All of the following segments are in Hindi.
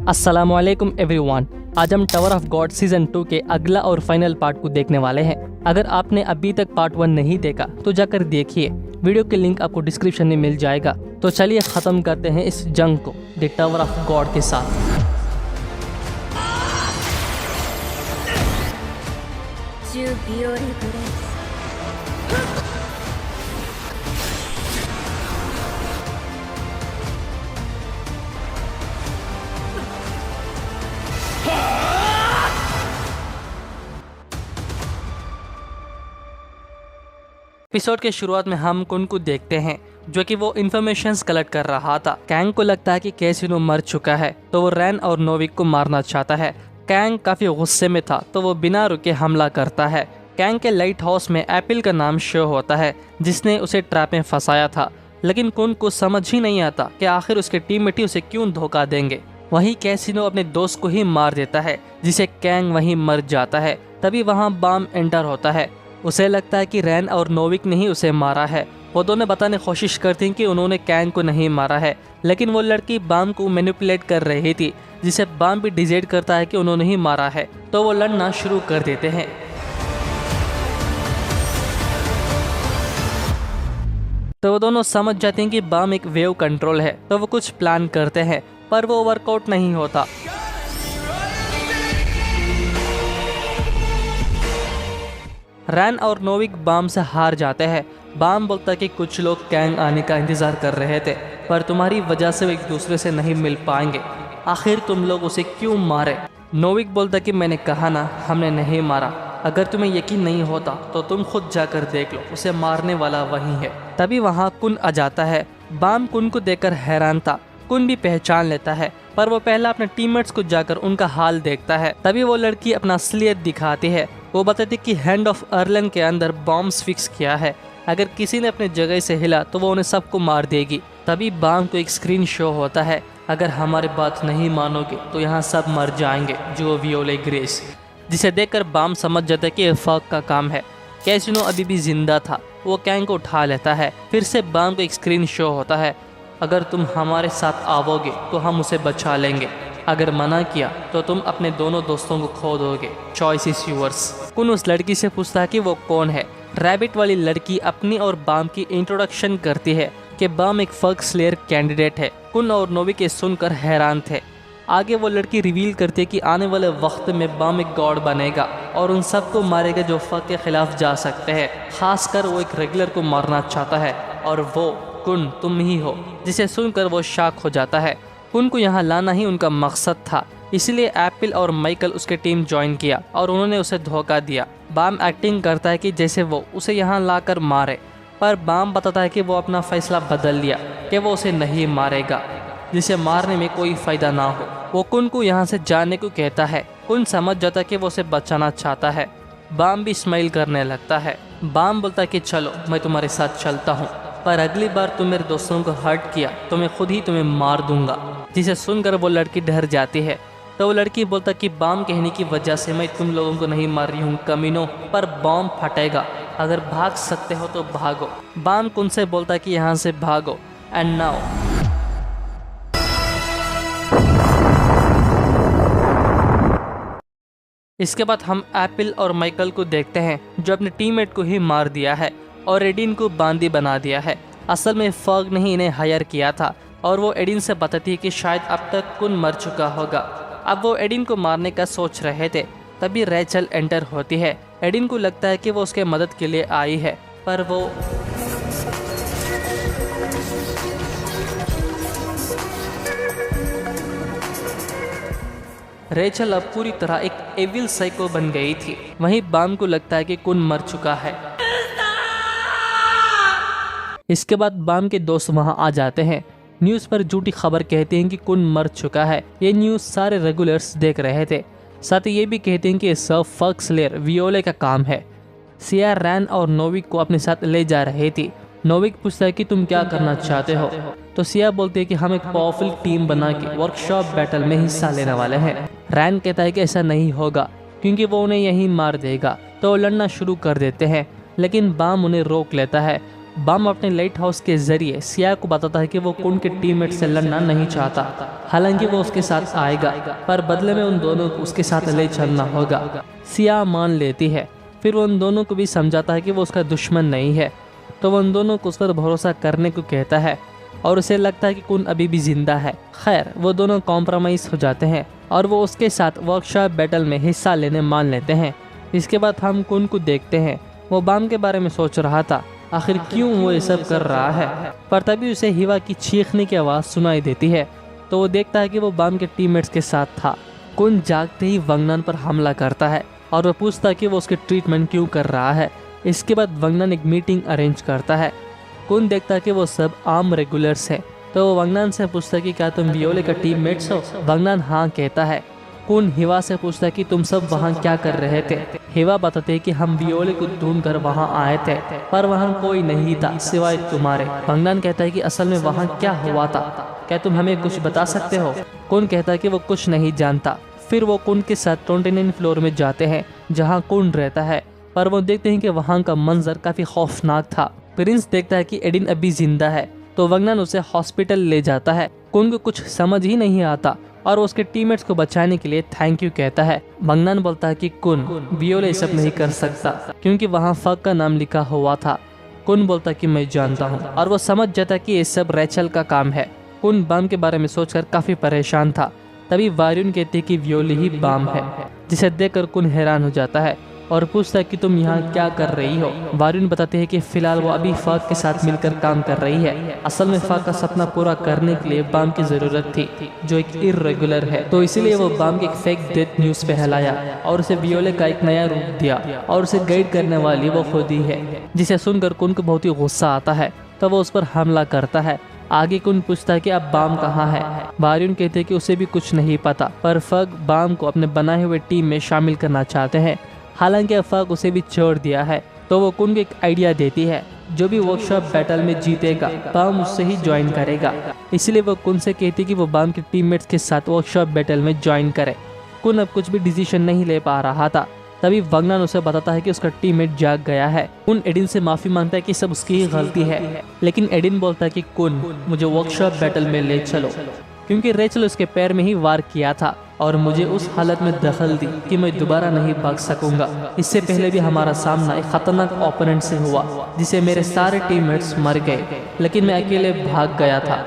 अस्सलामुअलैकुम एवरीवन। आज हम टावर ऑफ गॉड सीजन 2 के अगला और फाइनल पार्ट को देखने वाले हैं। अगर आपने अभी तक पार्ट 1 नहीं देखा तो जाकर देखिए, वीडियो के लिंक आपको डिस्क्रिप्शन में मिल जाएगा। तो चलिए खत्म करते हैं इस जंग को द टावर ऑफ गॉड के साथ। एपिसोड के शुरुआत में हम कुन को देखते हैं जो कि वो इन्फॉर्मेशंस कलेक्ट कर रहा था। कैंग को लगता है कि कैसिनो मर चुका है तो वो रैन और नोविक को मारना चाहता है। कैंग काफी गुस्से में था तो वो बिना रुके हमला करता है। कैंग के लाइट हाउस में एप्पल का नाम शो होता है जिसने उसे ट्रैप में फंसाया था, लेकिन कुन को समझ ही नहीं आता कि आखिर उसके टीममेट ही उसे क्यों धोखा देंगे। वहीं कैसिनो अपने दोस्त को ही मार देता है जिसे कैंग वहीं मर जाता है। तभी वहाँ बाम एंटर होता है। उसे लगता है कि रैन और नोविक ने ही उसे मारा है। वो दोनों बताने की कोशिश करती हैं कि उन्होंने कैंग को नहीं मारा है, लेकिन वो लड़की बाम को मैनिपुलेट कर रही थी, जिसे बाम भी डिसाइड करता है कि उन्होंने ही मारा है। तो वो लड़ना शुरू कर देते हैं। तो वो दोनों समझ जाते हैं कि बाम एक वेव कंट्रोल है, तो वो कुछ प्लान करते हैं, पर वो वर्कआउट नहीं होता। रैन और नोविक बाम से हार जाते हैं। बाम बोलता कि कुछ लोग कैंग आने का इंतजार कर रहे थे, पर तुम्हारी वजह से वो एक दूसरे से नहीं मिल पाएंगे। आखिर तुम लोग उसे क्यों मारे? नोविक बोलता कि मैंने कहा ना, हमने नहीं मारा। अगर तुम्हें यकीन नहीं होता तो तुम खुद जाकर देख लो, उसे मारने वाला वही है। तभी वहाँ कुन आ जाता है। बाम कुन को देखकर हैरान था। कुन भी पहचान लेता है, पर वो पहला अपने टीममेट्स को जाकर उनका हाल देखता है। तभी वो लड़की अपना असलियत दिखाती है। वो बताती कि हैंड ऑफ अर्लन के अंदर बॉम्ब्स फिक्स किया है, अगर किसी ने अपने जगह से हिला तो वो उन्हें सबको मार देगी। तभी बाम को एक स्क्रीन शो होता है, अगर हमारी बात नहीं मानोगे तो यहाँ सब मर जाएंगे, जो वियोले ग्रेस। जिसे देखकर बाम समझ जाता है कि ये फक का काम है। कैसिनो अभी भी जिंदा था। वो कैंग को उठा लेता है। फिर से बाम को एक स्क्रीन शो होता है, अगर तुम हमारे साथ आओगे तो हम उसे बचा लेंगे, अगर मना किया तो तुम अपने दोनों दोस्तों को खो दोगे। Choice is yours. कुन उस लड़की से पूछता है कि वो कौन है। रैबिट वाली लड़की अपनी और बाम की इंट्रोडक्शन करती है कि बाम एक फक स्लेयर कैंडिडेट है। कुन और नोविक के सुनकर हैरान थे। आगे वो लड़की रिवील करती है कि आने वाले वक्त में बाम एक गॉड बनेगा और उन सबको मारेगा जो फक के खिलाफ जा सकते हैं। खासकर वो एक रेगुलर को मारना चाहता है, और वो कुन तुम ही हो। जिसे सुनकर वो शॉक हो जाता है। कुन को यहाँ लाना ही उनका मकसद था, इसलिए एप्पल और माइकल उसके टीम ज्वाइन किया और उन्होंने उसे धोखा दिया। बाम एक्टिंग करता है कि जैसे वो उसे यहाँ लाकर मारे, पर बाम बताता है कि वो अपना फैसला बदल लिया कि वो उसे नहीं मारेगा, जिसे मारने में कोई फायदा ना हो। वो कुन को यहाँ से जाने को कहता है। कुन समझ जाता है कि वो उसे बचाना चाहता है। बाम भी स्माइल करने लगता है। बाम बोलता है कि चलो मैं तुम्हारे साथ चलता हूँ, पर अगली बार तुम मेरे दोस्तों को हर्ट किया तो मैं खुद ही तुम्हें मार दूंगा। जिसे सुनकर वो लड़की डर जाती है। तो वो लड़की बोलता कि बाम कहने की वजह से मैं तुम लोगों को नहीं मार रही हूँ कमीनों, पर बॉम्ब फटेगा, अगर भाग सकते हो तो भागो। बाम कुन से बोलता कि यहाँ से भागो। एंड नाउ इसके बाद हम एप्पल और माइकल को देखते हैं जो अपने टीममेट को ही मार दिया है और एडिन को बांदी बना दिया है। असल में फॉग ने ही इन्हें हायर किया था, और वो एडिन से बताती है कि शायद अब तक कुन मर चुका होगा। अब वो एडिन को मारने का सोच रहे थे। तभी रेचल एंटर होती है। एडिन को लगता है कि वो उसके मदद के लिए आई है, पर वो रेचल अब पूरी तरह एक एविल साइको बन गई थी। वहीं बाम को लगता है कि कुन मर चुका है। इसके बाद बाम के दोस्त वहां आ जाते हैं। न्यूज़ पर झूठी खबर कहते हैं कि कुन मर चुका है। ये न्यूज़ सारे रेगुलर्स देख रहे थे। साथ ही ये भी कहते हैं कि ये सब फक स्लेयर वियोले का काम है। सिया रैन और नोविक को अपने साथ ले जा रही थी। नोविक पूछता है कि तुम क्या करना चाहते हो, तो सिया बोलते हैं कि हम एक पावरफुल टीम बना के वर्कशॉप बैटल में हिस्सा लेने वाले हैं। रैन कहता है कि ऐसा नहीं होगा क्योंकि वो उन्हें यहीं मार देगा। तो वो लड़ना शुरू कर देते हैं, लेकिन बाम उन्हें रोक लेता है। बाम अपने लाइट हाउस के जरिए सिया को बताता है कि वो कुन के टीममेट से लड़ना नहीं चाहता, हालांकि वो उसके साथ आएगा, पर बदले में उन दोनों को उसके साथ ले चलना होगा। सिया मान लेती है। फिर वो उन दोनों को भी समझाता है कि वो उसका दुश्मन नहीं है, तो वो उन दोनों को उस पर भरोसा करने को कहता है और उसे लगता है कि कुन अभी भी जिंदा है। खैर, वो दोनों कॉम्प्रोमाइज हो जाते हैं और वो उसके साथ वर्कशॉप बैटल में हिस्सा लेने मान लेते हैं। इसके बाद हम कुन को देखते हैं। वो बाम के बारे में सोच रहा था, आखिर क्यों वो ये सब कर रहा है, पर तभी उसे हिवा की चीखने की आवाज़ सुनाई देती है, तो वो देखता है कि वो बाम के टीममेट्स के साथ था। कुन जागते ही वंगनान पर हमला करता है और वो पूछता है कि वो उसके ट्रीटमेंट क्यों कर रहा है। इसके बाद वंगनान एक मीटिंग अरेंज करता है। कुन देखता है कि वो सब आम रेगुलर्स हैं, तो वो वंगनान से पूछता है कि क्या तुम वियोले का टीममेट्स हो। वंगनान हाँ कहता है। कुन हिवा से पूछता है कि तुम सब वहाँ क्या कर रहे थे। हिवा बताते हैं कि हम वियोले को ढूंढ कर वहाँ आए थे, पर वहाँ कोई नहीं था सिवाय तुम्हारे। वंगनान कहता है कि असल में वहाँ क्या हुआ था, क्या तुम हमें कुछ बता सकते हो। कुन कहता है कि वो कुछ नहीं जानता। फिर वो कुन के साथ 29 फ्लोर में जाते हैं जहाँ कुन रहता है, पर वो देखते हैं कि वहाँ का मंजर काफी खौफनाक था। प्रिंस देखता है कि एडिन अभी जिंदा है, तो वंगनान उसे हॉस्पिटल ले जाता है। कुन को कुछ समझ ही नहीं आता और उसके टीममेट्स को बचाने के लिए थैंक यू कहता है। वंगनान बोलता है कि कुन, वियोले सब नहीं कर सकता क्योंकि वहाँ फक का नाम लिखा हुआ था। कुन बोलता कि मैं जानता हूँ, और वो समझ जाता कि ये सब रेचल का काम है। कुन बाम के बारे में सोचकर काफी परेशान था। तभी वार्यून कहती है कि वियोले ही बाम है, जिसे देखकर कुन हैरान हो जाता है और पूछता है कि तुम यहाँ क्या कर रही हो। वार्यून बताते हैं कि फिलहाल वो अभी फक के साथ मिलकर काम कर रही है। असल में फक का सपना पूरा करने के लिए बाम की जरूरत थी, जो एक इर्रेगुलर है, तो इसीलिए वो बाम की एक फेक डेथ न्यूज फैलाया और उसे वियोले का एक नया रूप दिया, और उसे गाइड करने वाली वो खुद ही है। जिसे सुनकर कुन को बहुत ही गुस्सा आता है, तो वो उस पर हमला करता है। आगे कुन पूछता है कि अब बाम कहाँ है। वार्यून कहते हैं कि उसे भी कुछ नहीं पता, पर फक बाम को अपने बनाए हुए टीम में शामिल करना चाहते हैं। हालांकि फक उसे भी छोड़ दिया है, तो वो कुन को एक आइडिया देती है, जो भी वर्कशॉप बैटल में जीतेगा बाम उससे ही ज्वाइन करेगा। इसलिए वो कुन से कहती कि वो बाम के टीममेट्स के साथ वर्कशॉप बैटल में ज्वाइन करे। कुन अब कुछ भी डिसीजन नहीं ले पा रहा था। तभी वंगनान उसे बताता है कि उसका टीममेट जाग गया है। कुन एडिन से माफी मांगता है कि सब उसकी ही गलती है, लेकिन एडिन बोलता है कि कुन, मुझे वर्कशॉप बैटल में ले चलो, क्योंकि रेचल उसके पैर में ही वार किया था और मुझे उस हालत में दखल दी कि मैं दोबारा नहीं भाग सकूंगा। इससे पहले भी हमारा सामना एक खतरनाक ओपोनेंट से हुआ, जिसे मेरे सारे टीममेट्स मर गए, लेकिन मैं अकेले भाग गया था।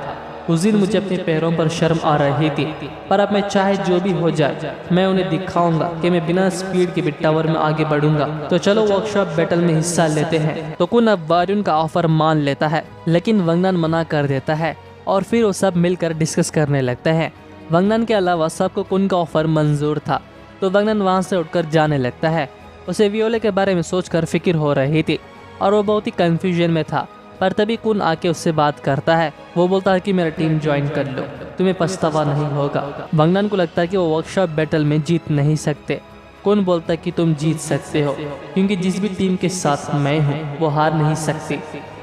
उस दिन मुझे अपने पैरों पर शर्म आ रही थी, पर अब मैं चाहे जो भी हो जाए, मैं उन्हें दिखाऊंगा कि मैं बिना स्पीड के भी टावर में आगे बढ़ूंगा। तो चलो वर्कशॉप बैटल में हिस्सा लेते हैं। तो कुन अब वार्यून का ऑफर मान लेता है, लेकिन वंगनान मना कर देता है और फिर वो सब मिलकर डिस्कस करने लगते हैं। वंगनान के अलावा सबको कुन का ऑफर मंजूर था, तो वंगनान वहां से उठकर जाने लगता है। उसे वियोले के बारे में सोचकर फिक्र हो रही थी और वो बहुत ही कंफ्यूजन में था, पर तभी कुन आके उससे बात करता है। वो बोलता है कि मेरा टीम ज्वाइन कर लो, तुम्हें पछतावा नहीं होगा। वंगनान को लगता है कि वो वर्कशॉप बैटल में जीत नहीं सकते। कुन बोलता है कि तुम जीत सकते हो, क्योंकि जिस भी टीम के साथ मैं हूँ वो हार नहीं सकती।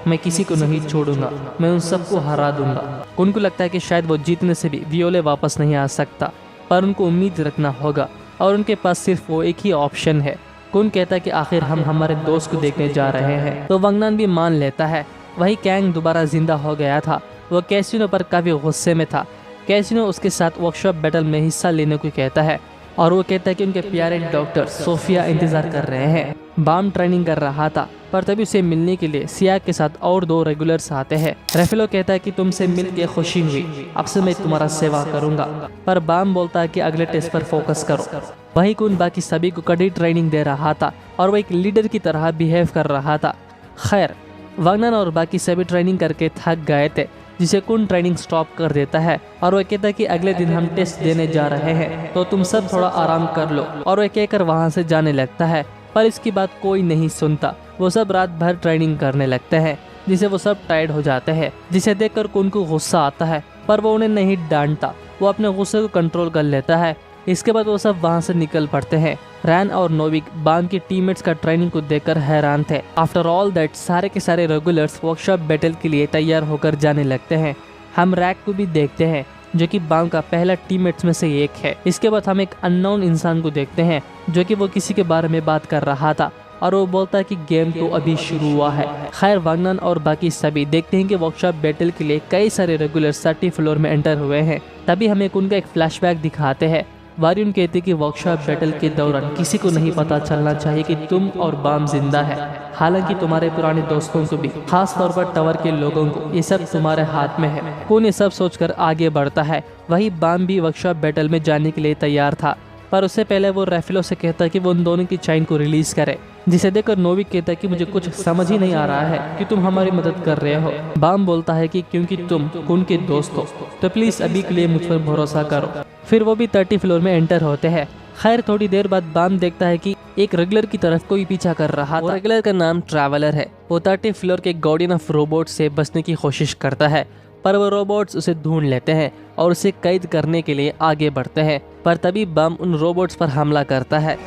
मैं किसी को नहीं छोड़ूंगा, मैं उन सबको हरा दूंगा। कुन को लगता है कि शायद वो जीतने से भी वियोले वापस नहीं आ सकता, पर उनको उम्मीद रखना होगा और उनके पास सिर्फ वो एक ही ऑप्शन है। कुन कहता है कि आखिर हम हमारे दोस्त को देखने जा रहे हैं, तो वंगनान भी मान लेता है। वही कैंग दोबारा जिंदा हो गया था। वो कैसिनो पर काफी गुस्से में था। कैसिनो उसके साथ वर्कशॉप बैटल में हिस्सा लेने को कहता है और वो कहता है कि उनके प्यारे डॉक्टर सोफिया इंतजार कर रहे हैं। बाम ट्रेनिंग कर रहा था, पर तभी उसे मिलने के लिए सिया के साथ और 2 रेगुलर्स आते हैं। रेफेलो कहता है कि तुमसे मिलके खुशी हुई, अब से मैं तुम्हारा सेवा करूंगा, पर बाम बोलता है कि अगले टेस्ट पर फोकस करो। वही कुन बाकी सभी को कड़ी ट्रेनिंग दे रहा था और वो एक लीडर की तरह बिहेव कर रहा था। खैर, वंगनान और बाकी सभी ट्रेनिंग करके थक गए थे, जिसे कुन ट्रेनिंग स्टॉप कर देता है और वो कहता है कि अगले दिन हम टेस्ट देने जा रहे हैं, तो तुम सब थोड़ा आराम कर लो। और वो कहकर वहां से जाने लगता है, पर इसकी बात कोई नहीं सुनता। वो सब रात भर ट्रेनिंग करने लगते हैं, जिसे वो सब टायर्ड हो जाते हैं, जिसे देखकर कुन को गुस्सा आता है, पर वो उन्हें नहीं डांटता। वो अपने गुस्से को कंट्रोल कर लेता है। इसके बाद वो सब वहां से निकल पड़ते हैं। रैन और नोविक बाम की टीममेट्स का ट्रेनिंग को देखकर हैरान थे। आफ्टर ऑल दैट सारे के सारे रेगुलर्स वर्कशॉप बैटल के लिए तैयार होकर जाने लगते हैं। हम रैक को भी देखते हैं, जो कि बाम का पहला टीममेट्स में से एक है। इसके बाद हम एक अननोन इंसान को देखते हैं, जो कि वो किसी के बारे में बात कर रहा था। और वो बोलता है कि गेम तो अभी शुरू हुआ है। खैर वांगनान और बाकी सभी देखते हैं कि वर्कशॉप बैटल के लिए कई सारे रेगुलर्स 30 फ्लोर में एंटर हुए हैं। तभी हमें उनका एक फ्लैशबैक दिखाते हैं। वारियन कहते कि वर्कशॉप बैटल के दौरान किसी को नहीं पता चलना चाहिए कि तुम और बाम जिंदा है, हालांकि तुम्हारे पुराने दोस्तों को भी, खास तौर पर टावर के लोगों को, ये सब तुम्हारे हाथ में है। कौन ये सब सोचकर आगे बढ़ता है। वही बाम भी वर्कशॉप बैटल में जाने के लिए तैयार था, पर उससे पहले वो रेफिलो से कहता है कि वो उन दोनों की चैन को रिलीज करे, जिसे देखकर नोविक कहता है कि मुझे कुछ समझ ही नहीं आ रहा है कि तुम हमारी मदद कर रहे हो। बाम बोलता है कि क्योंकि तुम खून के दोस्त हो तो प्लीज अभी के लिए मुझ पर भरोसा करो। फिर वो भी 30 फ्लोर में एंटर होते हैं। खैर थोड़ी देर बाद बाम देखता है कि एक रेगुलर की तरफ कोई पीछा कर रहा था। रेगुलर का नाम ट्रैवलर है। वो 30 फ्लोर के गार्डियन ऑफ रोबोट से बचने की कोशिश करता है, पर वो रोबोट्स उसे ढूंढ लेते हैं और उसे कैद करने के लिए आगे बढ़ते हैं। पर तभी बम उन रोबोट्स पर हमला करता है।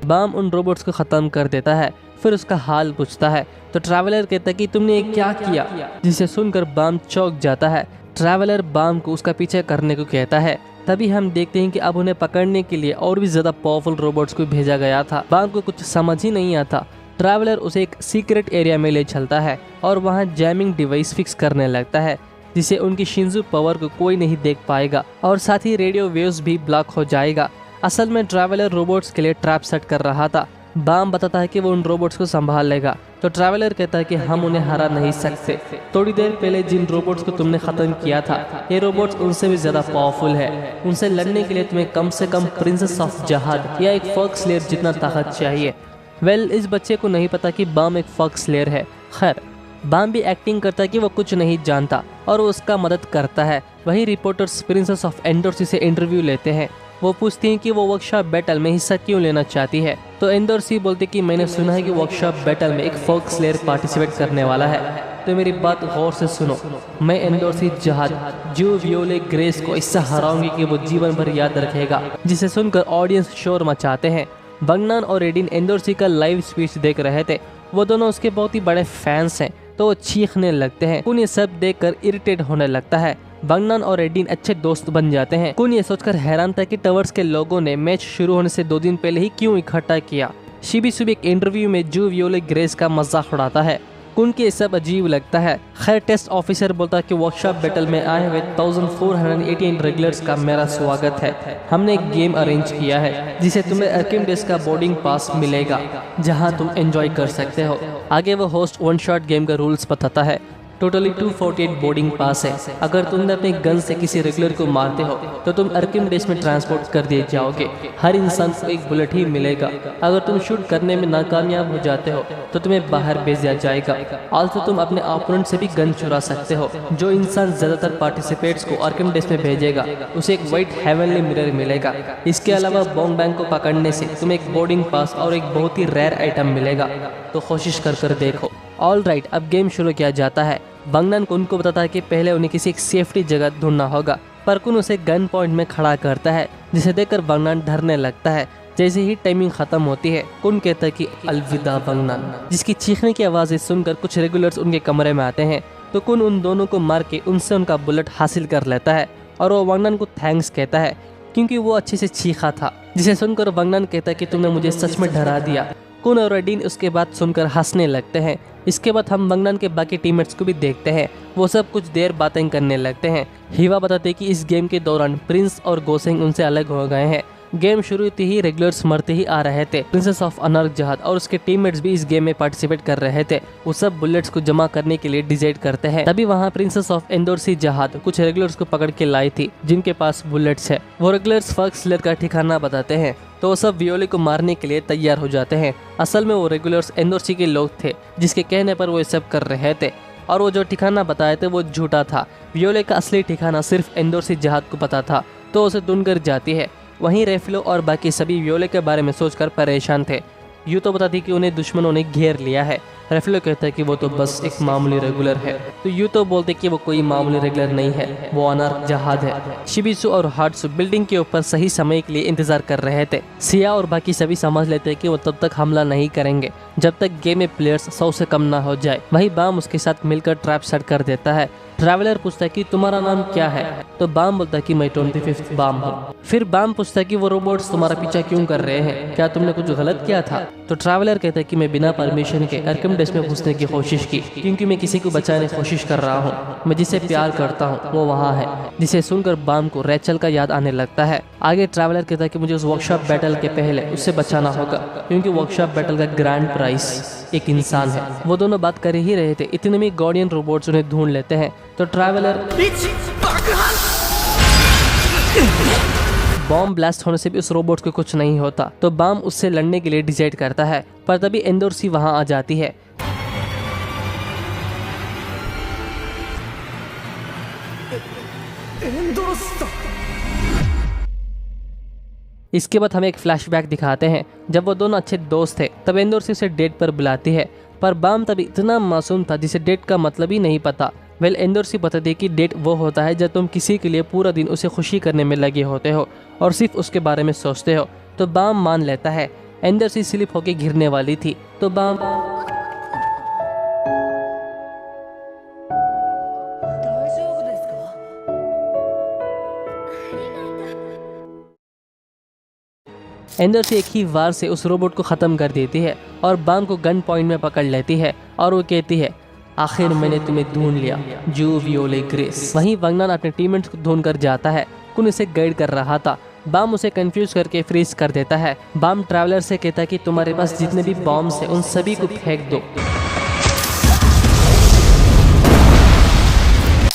बम उन रोबोट्स को खत्म कर देता है। फिर उसका हाल पूछता है तो ट्रैवलर कहता है कि तुमने ये क्या किया, जिसे सुनकर बम चौंक जाता है। ट्रैवलर बम को उसका पीछे करने को कहता है। तभी हम देखते हैं कि अब उन्हें पकड़ने के लिए और भी ज्यादा पावरफुल रोबोट्स को भेजा गया था। बम को कुछ समझ ही नहीं आता। ट्रैवलर उसे एक सीक्रेट एरिया में ले चलता है और वहाँ जैमिंग डिवाइस फिक्स करने लगता है, जिसे उनकी शिंजू पावर को कोई नहीं देख पाएगा और साथ ही रेडियो वेव्स भी ब्लॉक हो जाएगा। असल में ट्रैवलर रोबोट्स के लिए ट्रैप सेट कर रहा था। बाम बताता है कि वो उन रोबोट्स को संभाल लेगा, तो ट्रैवलर कहता है कि हम उन्हें हरा नहीं सकते। थोड़ी देर पहले जिन रोबोट्स को तुमने खत्म किया था, ये रोबोट्स उनसे भी ज्यादा पावरफुल है। उनसे लड़ने के लिए तुम्हें कम से कम प्रिंसेस ऑफ जहाद या एक फॉक्स स्लेयर जितना ताकत चाहिए। वेल, इस बच्चे को नहीं पता कि बाम एक फॉक्स स्लेयर है। खैर बाम भी एक्टिंग करता है कि वो कुछ नहीं जानता और वो उसका मदद करता है। वही रिपोर्टर्स प्रिंसेस ऑफ एंडोर्सी से इंटरव्यू लेते हैं। वो पूछती हैं कि वो वर्कशॉप बैटल में हिस्सा क्यों लेना चाहती है, तो एंडोर्सी बोलती कि मैंने सुना है कि वर्कशॉप बैटल में एक फॉक्स स्लेयर पार्टिसिपेट करने वाला है, तो मेरी बात गौर से सुनो। मैं एंडोर्सी जहाद जो वियोले ग्रेस को इससे हराऊंगी कि वो जीवन भर याद रखेगा, जिसे सुनकर ऑडियंस शोर मचाते हैं। वांगनान और रेडिन एंडोर्सी का लाइव स्पीच देख रहे थे। वो दोनों उसके बहुत ही बड़े फैंस हैं, तो वो चीखने लगते हैं। कुन ये सब देखकर इरिटेट होने लगता है। वांगनान और रेडिन अच्छे दोस्त बन जाते हैं। कुन ये सोचकर हैरान था कि टावर्स के लोगों ने मैच शुरू होने से 2 दिन पहले ही क्यों इकट्ठा किया। शिबी सुबह एक इंटरव्यू में जो वियोले ग्रेस का मजाक उड़ाता है। कुन के सब अजीब लगता है। खैर टेस्ट ऑफिसर बोलता है कि वर्कशॉप बैटल में आए हुए 1488 रेगुलर्स का मेरा स्वागत है। हमने एक गेम अरेंज किया है जिसे तुम्हें अर्किम डेज का बोर्डिंग पास मिलेगा, जहां तुम एंजॉय कर सकते हो। आगे वो होस्ट 1 शॉट गेम का रूल्स बताता है। टोटली 248 बोर्डिंग पास है। अगर तुमने अपने गन से किसी रेगुलर को मारते हो तो तुम अर्किम डेज में ट्रांसपोर्ट कर दिए जाओगे। हर इंसान को एक बुलेट ही मिलेगा। अगर तुम शूट करने में नाकामयाब हो जाते हो तो तुम्हें बाहर भेज दिया जाएगा। ऑल्सो तुम अपने ओपोनेंट से भी गन चुरा सकते हो। जो इंसान ज्यादातर पार्टिसिपेट्स को अर्किम डेज में भेजेगा उसे एक व्हाइट हेवनली मिरर मिलेगा। इसके अलावा बॉन्ग बैंक को पकड़ने से तुम्हें एक बोर्डिंग पास और एक बहुत ही रेयर आइटम मिलेगा, तो कोशिश कर देखो। ऑल राइट, अब गेम शुरू किया जाता है। वांगनान कुन को बताता है कि पहले उन्हें किसी एक सेफ्टी जगह ढूंढना होगा, पर कुन उसे गन पॉइंट में खड़ा करता है, जिसे देखकर वांगनान डरने लगता है। जैसे ही टाइमिंग खत्म होती है, कुन कहता है कि अलविदा वांगनान, जिसकी चीखने की आवाज़ें सुनकर कुछ रेगुलर्स उनके कमरे में आते हैं, तो कुन उन दोनों को मार के उनसे उनका बुलेट हासिल कर लेता है और वो वांगनान को थैंक्स कहता है क्योंकि वो अच्छे से चीखा था, जिसे सुनकर वांगनान कहता है कि तुमने मुझे सच में डरा दिया। कुन और रेडिन उसके बाद सुनकर हंसने लगते हैं। इसके बाद हम वांगनान के बाकी टीममेट्स को भी देखते हैं। वो सब कुछ देर बातें करने लगते हैं। हीवा बताते हैं कि इस गेम के दौरान प्रिंस और गोसेंग उनसे अलग हो गए हैं। गेम शुरू होते ही रेगुलर्स मरते ही आ रहे थे। प्रिंसेस ऑफ अनर्क जहाद और उसके टीममेट्स भी इस गेम में पार्टिसिपेट कर रहे थे। वो सब बुलेट्स को जमा करने के लिए डिसाइड करते हैं। तभी वहाँ प्रिंसेस ऑफ एंडोर्सी जहाद कुछ रेगुलर्स को पकड़ के लाई थी जिनके पास बुलेट्स है। वो रेगुलर्स फॉक्स स्लेयर का ठिकाना बताते हैं, तो वो सब वियोले को मारने के लिए तैयार हो जाते हैं। असल में वो रेगुलर्स एंडोर्सी के लोग थे, जिसके कहने पर वो ये सब कर रहे थे, और वो जो ठिकाना बताए थे वो झूठा था। वियोले का असली ठिकाना सिर्फ एंडोर्सी जहाद को पता था, तो उसे ढूंढकर जाती है। वहीं रेफिलो और बाकी सभी वियोले के बारे में सोचकर परेशान थे। यूं तो बताती कि उन्हें दुश्मनों ने घेर लिया है। रेफिलो कहता है कि वो तो बस एक मामूली रेगुलर है। तो यूँ तो बोलते कि वो कोई मामूली रेगुलर नहीं है, वो अनार्क जहाज है। शिबिसु और हाट्सु बिल्डिंग के ऊपर सही समय के लिए इंतजार कर रहे थे। सिया और बाकी सभी समझ लेते हैं कि वो तब तक हमला नहीं करेंगे जब तक गेम में प्लेयर्स 100 से कम ना हो जाए। वही बाम उसके साथ मिलकर ट्रैप सेट कर देता है। ट्रैवलर पूछता है कि तुम्हारा नाम क्या है, तो बाम बोलता है कि मैं 25th बाम हूँ। फिर बाम पूछता है कि वो रोबोट्स तुम्हारा पीछा क्यों कर रहे हैं, क्या तुमने कुछ गलत किया था? तो ट्रैवलर कहता है कि मैं बिना परमिशन के आर्कम डेस्क में घुसने की कोशिश की, क्योंकि मैं किसी को बचाने की कोशिश कर रहा हूँ। मैं जिसे प्यार करता हूँ वो वहाँ है। जिसे सुनकर बाम को रेचल का याद आने लगता है। आगे ट्रैवलर कहता है कि मुझे उस वर्कशॉप बैटल के पहले उससे बचाना होगा, क्योंकि वर्कशॉप बैटल का ग्रैंड प्राइस एक इंसान है। वो दोनों बात कर ही रहे थे, इतने में गार्डियन रोबोट्स उन्हें ढूंढ लेते हैं। तो ट्रैवलर बॉम्ब ब्लास्ट होने से भी उस रोबोट को कुछ नहीं होता, तो बाम उससे लड़ने के लिए डिसाइड करता है। पर तभी एंडोर्सी वहां आ जाती है। इसके बाद हमें एक फ्लैशबैक दिखाते हैं जब वो दोनों अच्छे दोस्त थे। तब एंडोर्सी उसे डेट पर बुलाती है, पर बाम तभी इतना मासूम था जिसे डेट का मतलब ही नहीं पता। वेल एंडोर्सी बताती है कि डेट वो होता है जब तुम किसी के लिए पूरा दिन उसे खुशी करने में लगे होते हो और सिर्फ उसके बारे में सोचते हो। तो बाम मान लेता है। एंडोर्सी स्लिप होके गिरने वाली थी, तो बाम एंडोर्सी एक ही वार से उस रोबोट को खत्म कर देती है और बाम को गन पॉइंट में पकड़ लेती है और वो कहती है, आखिर मैंने तुम्हें ढूंढ लिया जो वियोले ग्रेस। वहीं वंगनान अपने टीममेट्स को ढूंढ कर जाता है। कुन उसे गाइड कर रहा था। बाम उसे कंफ्यूज करके फ्रीज कर देता है। बाम ट्रैवलर से कहता है कि तुम्हारे पास जितने भी बॉम्ब्स हैं उन सभी को फेंक दो।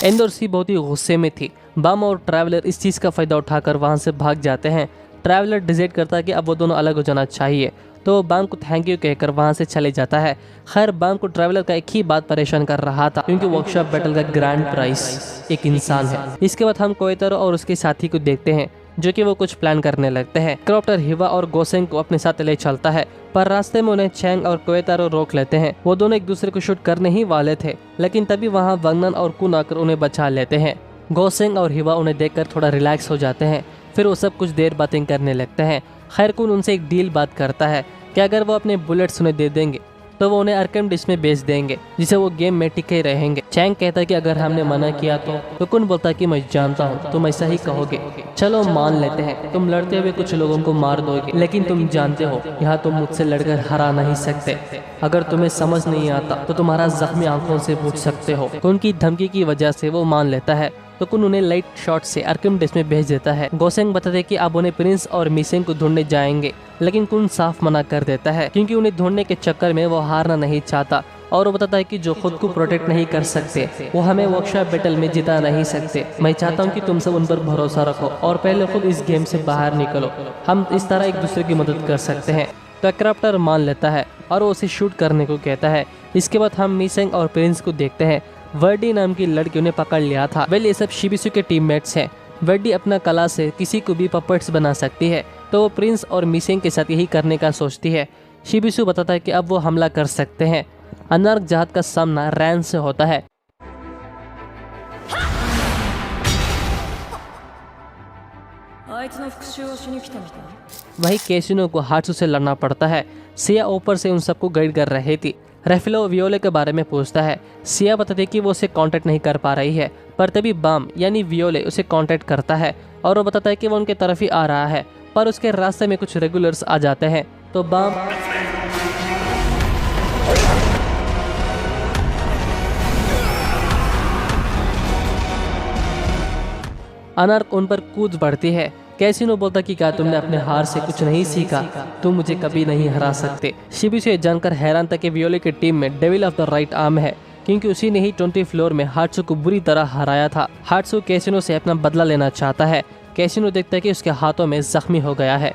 एंडोर्सी बहुत ही गुस्से में थी। बाम और ट्रैवलर इस चीज का फायदा उठाकर वहां से भाग जाते हैं। ट्रैवलर डिसाइड करता है कि अब वो दोनों अलग हो जाना चाहिए, तो बाम को थैंक यू कहकर वहां से चले जाता है। खैर बाम को ट्रैवलर का एक ही बात परेशान कर रहा था, क्योंकि वर्कशॉप बैटल का ग्रैंड प्राइस एक इंसान है। इसके बाद हम कोएतारो और उसके साथी को देखते हैं जो कि वो कुछ प्लान करने लगते हैं। हेलीकॉप्टर हिवा और गोसेंग को अपने साथ ले चलता है, पर रास्ते में उन्हें चैंग और कोएतारो रोक लेते हैं। वो दोनों एक दूसरे को शूट करने ही वाले थे, लेकिन तभी वहाँ वंगनान और कुन आकर उन्हें बचा लेते हैं। गोसेंग और हिवा उन्हें देखकर थोड़ा रिलैक्स हो जाते हैं। फिर वो सब कुछ देर बातें करने लगते हैं। खैर कुन उनसे एक डील बात करता है कि अगर वो अपने बुलेट्स उन्हें दे देंगे तो वो उन्हें आर्कम डिस्क में बेच देंगे, जिसे वो गेम में टिके रहेंगे। चैंग कहता है कि अगर हमने मना किया तो कुन बोलता है कि मैं जानता हूँ तुम ऐसा ही कहोगे, चलो मान लेते हैं। तुम लड़ते हुए कुछ लोगों को मार दोगे, लेकिन तुम जानते हो यहाँ तुम मुझसे लड़कर हरा नहीं सकते। अगर तुम्हें समझ नहीं आता तो तुम्हारा जख्मी आंखों से पूछ सकते हो। कुन की धमकी की वजह से वो मान लेता है, तो कुन उन्हें लाइट शॉट से आर्कम डिस्क में भेज देता है। गोसेंग बताते हैं कि अब उन्हें प्रिंस और मिसेंग को ढूंढने जाएंगे, लेकिन कुन साफ मना कर देता है, क्योंकि उन्हें ढूंढने के चक्कर में वो हारना नहीं चाहता। और वो बताता है कि जो खुद को प्रोटेक्ट नहीं कर सकते वो हमें वर्कशॉप बैटल में जिता नहीं सकते। मैं चाहता हूँ कि तुम सब उन पर भरोसा रखो और पहले खुद इस गेम से बाहर निकलो। हम इस तरह एक दूसरे की मदद कर सकते हैं। तो हेलीकॉप्टर मान लेता है और वो उसे शूट करने को कहता है। इसके बाद हम मिसेंग और प्रिंस को देखते हैं। वर्डी नाम की लड़की उन्हें पकड़ लिया था। वेल ये सब शिबिसु के टीममेट्स हैं। वर्डी अपना कला से किसी को भी पपेट्स बना सकती है, तो वो प्रिंस और मिसेंग के साथ यही करने का सोचती है। शिबिसु बताता है कि अब वो हमला कर सकते हैं। अनार्क जहाज का सामना रैन से होता है। वही कैसिनो को हाट्सु से लड़ना पड़ता है। सिया ऊपर से उन सबको गाइड कर रही थी। रेफिलो वियोले के बारे में पूछता है। सिया बताती है कि वो उसे कांटेक्ट नहीं कर पा रही है, पर तभी बाम यानी वियोले उसे कांटेक्ट करता है और वो बताता है कि वो उनके तरफ ही आ रहा है, पर उसके रास्ते में कुछ रेगुलर्स आ जाते हैं। तो बाम अनार्क उन पर कूद पड़ती है। कैसिनो बोलता कि क्या तुमने अपने हार से कुछ नहीं सीखा, तुम मुझे कभी नहीं हरा सकते। शिबिसु ये जानकर हैरान था कि वियोले की टीम में devil of the right arm है, क्योंकि उसी ने ही 20 फ्लोर में हाट्सु को बुरी तरह हराया था। हाट्सु कैसिनो से अपना बदला लेना चाहता है। कैसिनो देखता है कि उसके हाथों में जख्मी हो गया है,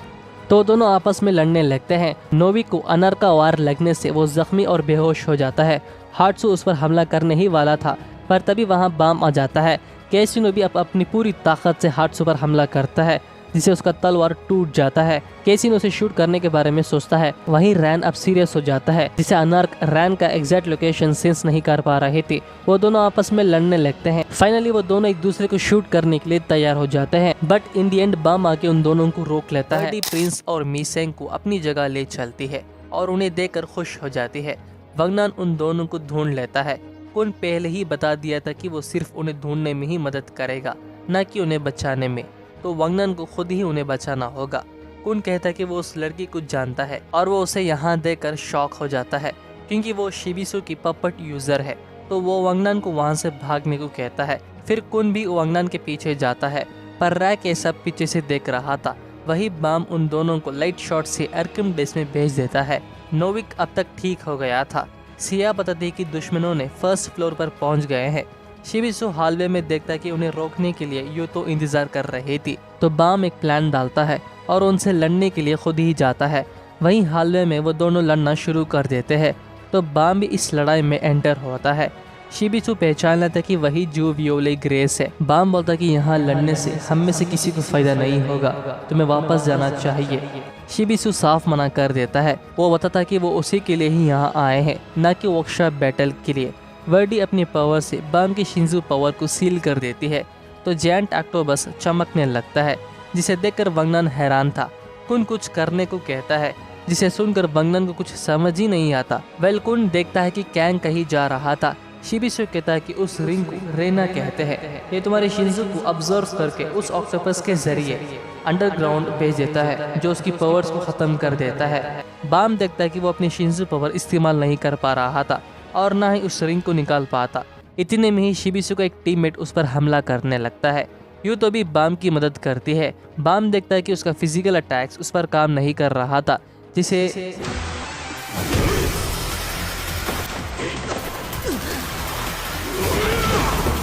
तो दोनों आपस में लड़ने लगते हैं। नोवी को अनार्क का वार लगने से वो जख्मी और बेहोश हो जाता है। हाट्सु उस पर हमला करने ही वाला था, पर तभी वहाँ बाम आ जाता है। कैसिनो भी अब अपनी पूरी ताकत से हाट्सु पर हमला करता है। जिसे उसका तलवार टूट जाता है। केसिन उसे शूट करने के बारे में सोचता है। वहीं रैन अब सीरियस हो जाता है, जिसे अनार्क रैन का एग्जैक्ट लोकेशन सेंस नहीं कर पा रहे थे। वो दोनों आपस में लड़ने लगते हैं। फाइनली वो दोनों एक दूसरे को शूट करने के लिए तैयार हो जाते हैं, बट इन दी एंड बम आके उन दोनों को रोक लेता है। प्रिंस और मीसेंग को अपनी जगह ले चलती है और उन्हें देखकर खुश हो जाती है। वंगनान उन दोनों को ढूंढ लेता है। कुन पहले ही बता दिया था कि वो सिर्फ उन्हें ढूंढने में ही मदद करेगा, न कि उन्हें बचाने में, तो वंगनान को खुद ही उन्हें बचाना होगा। कुन कहता है कि वो उस लड़की को जानता है और वो उसे यहाँ देखकर शॉक हो जाता है, क्योंकि वो शिबिसु की पपट यूजर है। तो वो वंगनान को वहाँ से भागने को कहता है। फिर कुन भी वंगनान के पीछे जाता है, पर रैक ये सब पीछे से देख रहा था। वही बाम उन दोनों को लाइट शॉट से आर्कम डेस में भेज देता है। नोविक अब तक ठीक हो गया था। सिया बताती कि दुश्मनों ने फर्स्ट फ्लोर पर पहुंच गए हैं। शिबिसु हालवे में देखता कि उन्हें रोकने के लिए यूतो इंतजार कर रही थी, तो बाम एक प्लान डालता है और उनसे लड़ने के लिए खुद ही जाता है। वहीं हालवे में वो दोनों लड़ना शुरू कर देते हैं, तो बाम भी इस लड़ाई में एंटर होता है। शिबिसु पहचान लेता कि वही जू वियोले ग्रेस है। बाम बोलता कि यहाँ लड़ने से हम में से किसी को फायदा नहीं होगा, तुम्हें वापस जाना चाहिए। शिबिसु साफ मना कर देता है। वो बताता कि वो उसी के लिए ही यहाँ आए हैं, न कि वर्कशॉप बैटल के लिए। वर्डी अपने पावर से बाम की शिंजू पावर को सील कर देती है, तो जायंट ऑक्टोपस चमकने लगता है, जिसे देखकर वंगनान हैरान था। कुन कुछ करने को कहता है, जिसे सुनकर वंगनान को कुछ समझ ही नहीं आता। वेल कुन देखता है कि कैंग कहीं जा रहा था। शिबिसु कहता है कि उस रिंग को रेना कहते हैं। ये तुम्हारे शिंजू को ऑब्जर्व करके उस ऑक्टोपस के जरिए अंडरग्राउंड भेज देता है, जो उसकी पावर्स को खत्म कर देता है। बाम देखता है कि वो अपनी शिंजू पावर इस्तेमाल नहीं कर पा रहा था और ना ही उस रिंग को निकाल पाता। इतने में ही शिबिसु का एक टीममेट उस पर हमला करने लगता है। यूं तो भी बाम की मदद करती है। बाम देखता है कि उसका फिजिकल अटैक्स उस पर काम नहीं कर रहा था, जिसे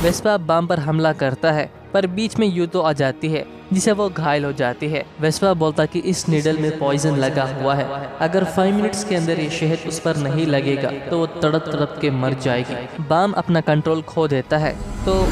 वेस्पा बाम पर हमला करता है, पर बीच में यूतो आ जाती है, जिसे वो घायल हो जाती है। वेस्पा बोलता कि इस नीडल में पॉइजन लगा हुआ है, अगर 5 मिनट्स के अंदर ये शहद उस पर नहीं लगेगा तो वो तड़प तड़प के मर जाएगी। बाम अपना कंट्रोल खो देता है, तो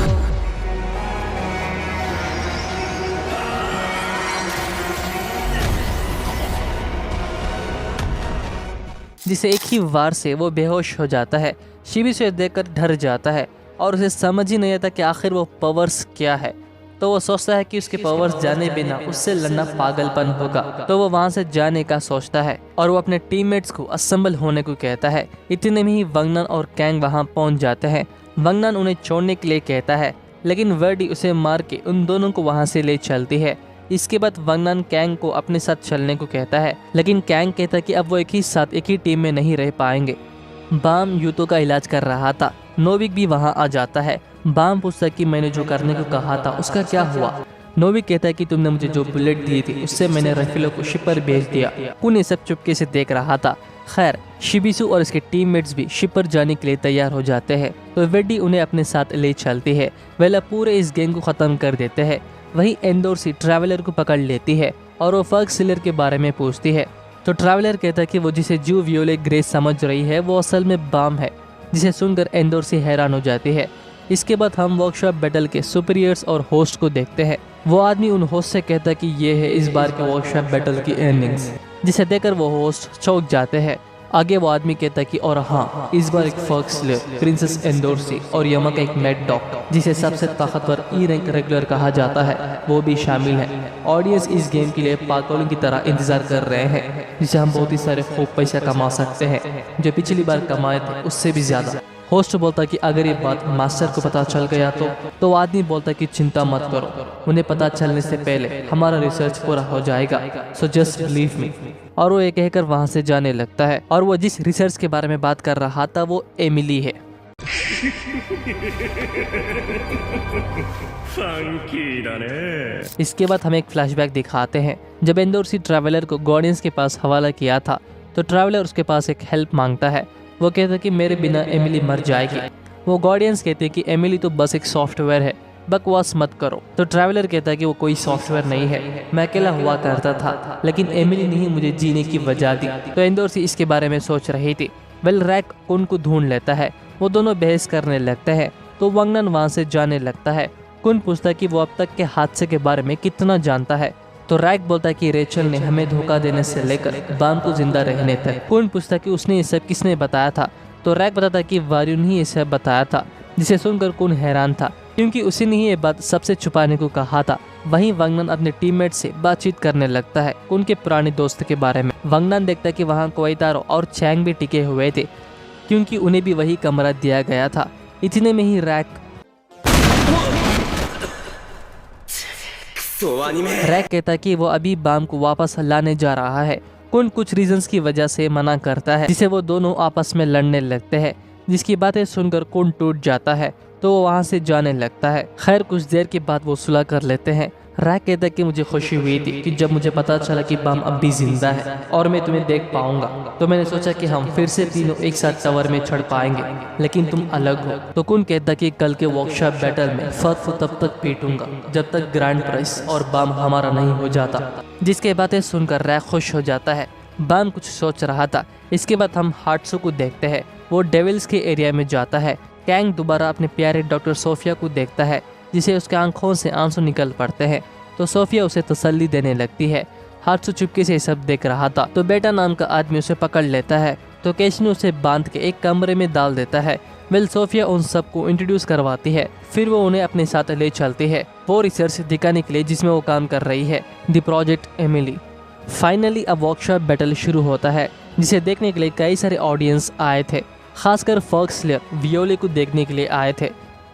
जिसे एक ही वार से वो बेहोश हो जाता है। शिबिसु देखकर डर जाता है और उसे समझ ही नहीं आता कि आखिर वो पावर्स क्या है। तो वो सोचता है कि उसके पावर्स जाने बिना उससे लड़ना पागलपन होगा, तो वो वहाँ से जाने का सोचता है और वो अपने टीममेट्स को असेंबल होने को कहता है। इतने में ही वंगनान और कैंग वहाँ पहुँच जाते हैं। वंगनान उन्हें छोड़ने के लिए कहता है, लेकिन वर्डी उसे मार के उन दोनों को वहाँ से ले चलती है। इसके बाद वंगनान कैंग को अपने साथ चलने को कहता है, लेकिन कैंग कहता है कि अब वो एक ही साथ एक ही टीम में नहीं रह पाएंगे। बाम यूतो का इलाज कर रहा था। नोविक भी वहाँ आ जाता है। बाम पूछता है कि मैंने जो करने को कहा था उसका क्या हुआ। नोविक कहता है कि तुमने मुझे जो बुलेट दी थी उससे मैंने रफीलो को शिप पर भेज दिया। कुन ये सब चुपके से देख रहा था। खैर, शिबिसु और इसके टीममेट्स भी शिप पर जाने के लिए तैयार हो जाते हैं, तो वेडी उन्हें अपने साथ ले चलती है। वेला पूरे इस गैंग को खत्म कर देते हैं। वही एंडोर्सी ट्रैवलर को पकड़ लेती है और वो फर्क सिलर के बारे में पूछती है, तो ट्रैवलर कहता है कि वो जिसे जू वियोले ग्रेस समझ रही है वो असल में बाम है, जिसे सुनकर एंडोर्सी हैरान हो जाती है। इसके बाद हम वर्कशॉप बैटल के सुपीरियर्स और होस्ट को देखते हैं। वो आदमी उन होस्ट से कहता है कि ये है इस बार के वर्कशॉप बैटल की एंडिंग्स, जिसे देखकर वो होस्ट चौंक जाते हैं। आगे वो आदमी कहता है कि और हाँ, इस बार एक फर्क सिलर, प्रिंसेस एंडोर्सी और यमा का एक मैड डॉग, जिसे सबसे ताकतवर ई रैंक रेगुलर कहा जाता है, वो भी शामिल है। ऑडियंस इस गेम के लिए पागलों की तरह इंतजार कर रहे हैं, जिसे हम बहुत ही सारे खूब पैसा कमा सकते हैं, जो पिछली बार कमाए थे उससे भी ज्यादा। होस्ट बोलता कि अगर ये बात मास्टर को पता चल गया तो आदमी बोलता कि चिंता मत करो, उन्हें पता चलने से पहले हमारा रिसर्च पूरा हो जाएगा, सो जस्ट बिलीव मी। और वो ये कहकर वहाँ से जाने लगता है। और वो जिस रिसर्च के बारे में बात कर रहा था वो एमिली है। इसके बाद हमें एक फ्लैशबैक दिखाते हैं। जब एंडोर्सी ट्रैवलर को गार्डियंस के पास हवाला किया था, तो ट्रैवलर उसके पास एक हेल्प मांगता है। वो कहता है कि मेरे बिना एमिली मर जाएगी। वो गार्डियंस कहते हैं कि एमिली तो बस एक सॉफ्टवेयर है, बकवास मत करो। तो ट्रैवलर कहता है कि वो कोई सॉफ्टवेयर नहीं है, मैं अकेला हुआ करता था, लेकिन एमिली ने ही मुझे जीने की वजह दी। तो एंडोर्सी इसके बारे में सोच रही थी। वेल रैक कुन को ढूंढ लेता है। वो दोनों बहस करने लगते हैं, तो वंगनान वहाँ से जाने लगता है। कुन पूछता है कि वो अब तक के हादसे के बारे में कितना जानता है। तो रैक बोलता है कि रेचल ने हमें धोखा देने से लेकर बाम को जिंदा रहने तक। कुन पूछता कि उसने ये सब किसने बताया था, तो रैक बताता कि वार्यून ही ये सब बताया था, जिसे सुनकर कुन हैरान था क्योंकि उसी ने ही ये बात सबसे छुपाने को कहा था। वहीं वांगनान अपने टीममेट से बातचीत करने लगता है कुन के पुराने दोस्त के बारे में। वांगनान देखता है कि वहाँ कोएतारो और चैंग भी टिके हुए थे क्योंकि उन्हें भी वही कमरा दिया गया था। इतने में ही रैक कहता कि वो अभी बाम को वापस लाने जा रहा है। कुन कुछ रीजंस की वजह से मना करता है, जिसे वो दोनों आपस में लड़ने लगते हैं, जिसकी बातें सुनकर कुन टूट जाता है तो वो वहाँ से जाने लगता है। खैर कुछ देर के बाद वो सुलह कर लेते हैं। रैक कहता है कि मुझे खुशी हुई थी कि जब मुझे पता चला कि बाम अब भी जिंदा है और मैं तुम्हें देख पाऊंगा, तो मैंने सोचा कि हम फिर से तीनों एक साथ टावर में चढ़ पाएंगे, लेकिन तुम अलग हो। तो कुन कहता कि कल के वर्कशॉप बैटल में फर्क को तब तक पीटूंगा जब तक ग्रैंड प्राइस और बाम हमारा नहीं हो जाता। जिसके बातें सुनकर रैक खुश हो जाता है। बाम कुछ सोच रहा था। इसके बाद हम हार्ट्सो को देखते हैं। वो डेविल्स के एरिया में जाता है। कैंग दोबारा अपने प्यारे डॉक्टर सोफिया को देखता है, जिसे उसके आंखों से आंसू निकल पड़ते हैं। तो सोफिया उसे तसल्ली देने लगती है। हार्ट्सो चुपके से सब देख रहा था तो बेटा नाम का आदमी उसे पकड़ लेता है। तो केशनु उसे बांध के एक कमरे में डाल देता है। वेल सोफिया उन सबको इंट्रोड्यूस करवाती है, फिर वो उन्हें अपने साथ ले चलती है वो रिसर्च दिखाने के लिए जिसमें वो काम कर रही है, द प्रोजेक्ट एमिली। फाइनली अब वर्कशॉप बैटल शुरू होता है, जिसे देखने के लिए कई सारे ऑडियंस आए थे। खासकर फॉक्सलेयर वियोले को देखने के लिए आए थे।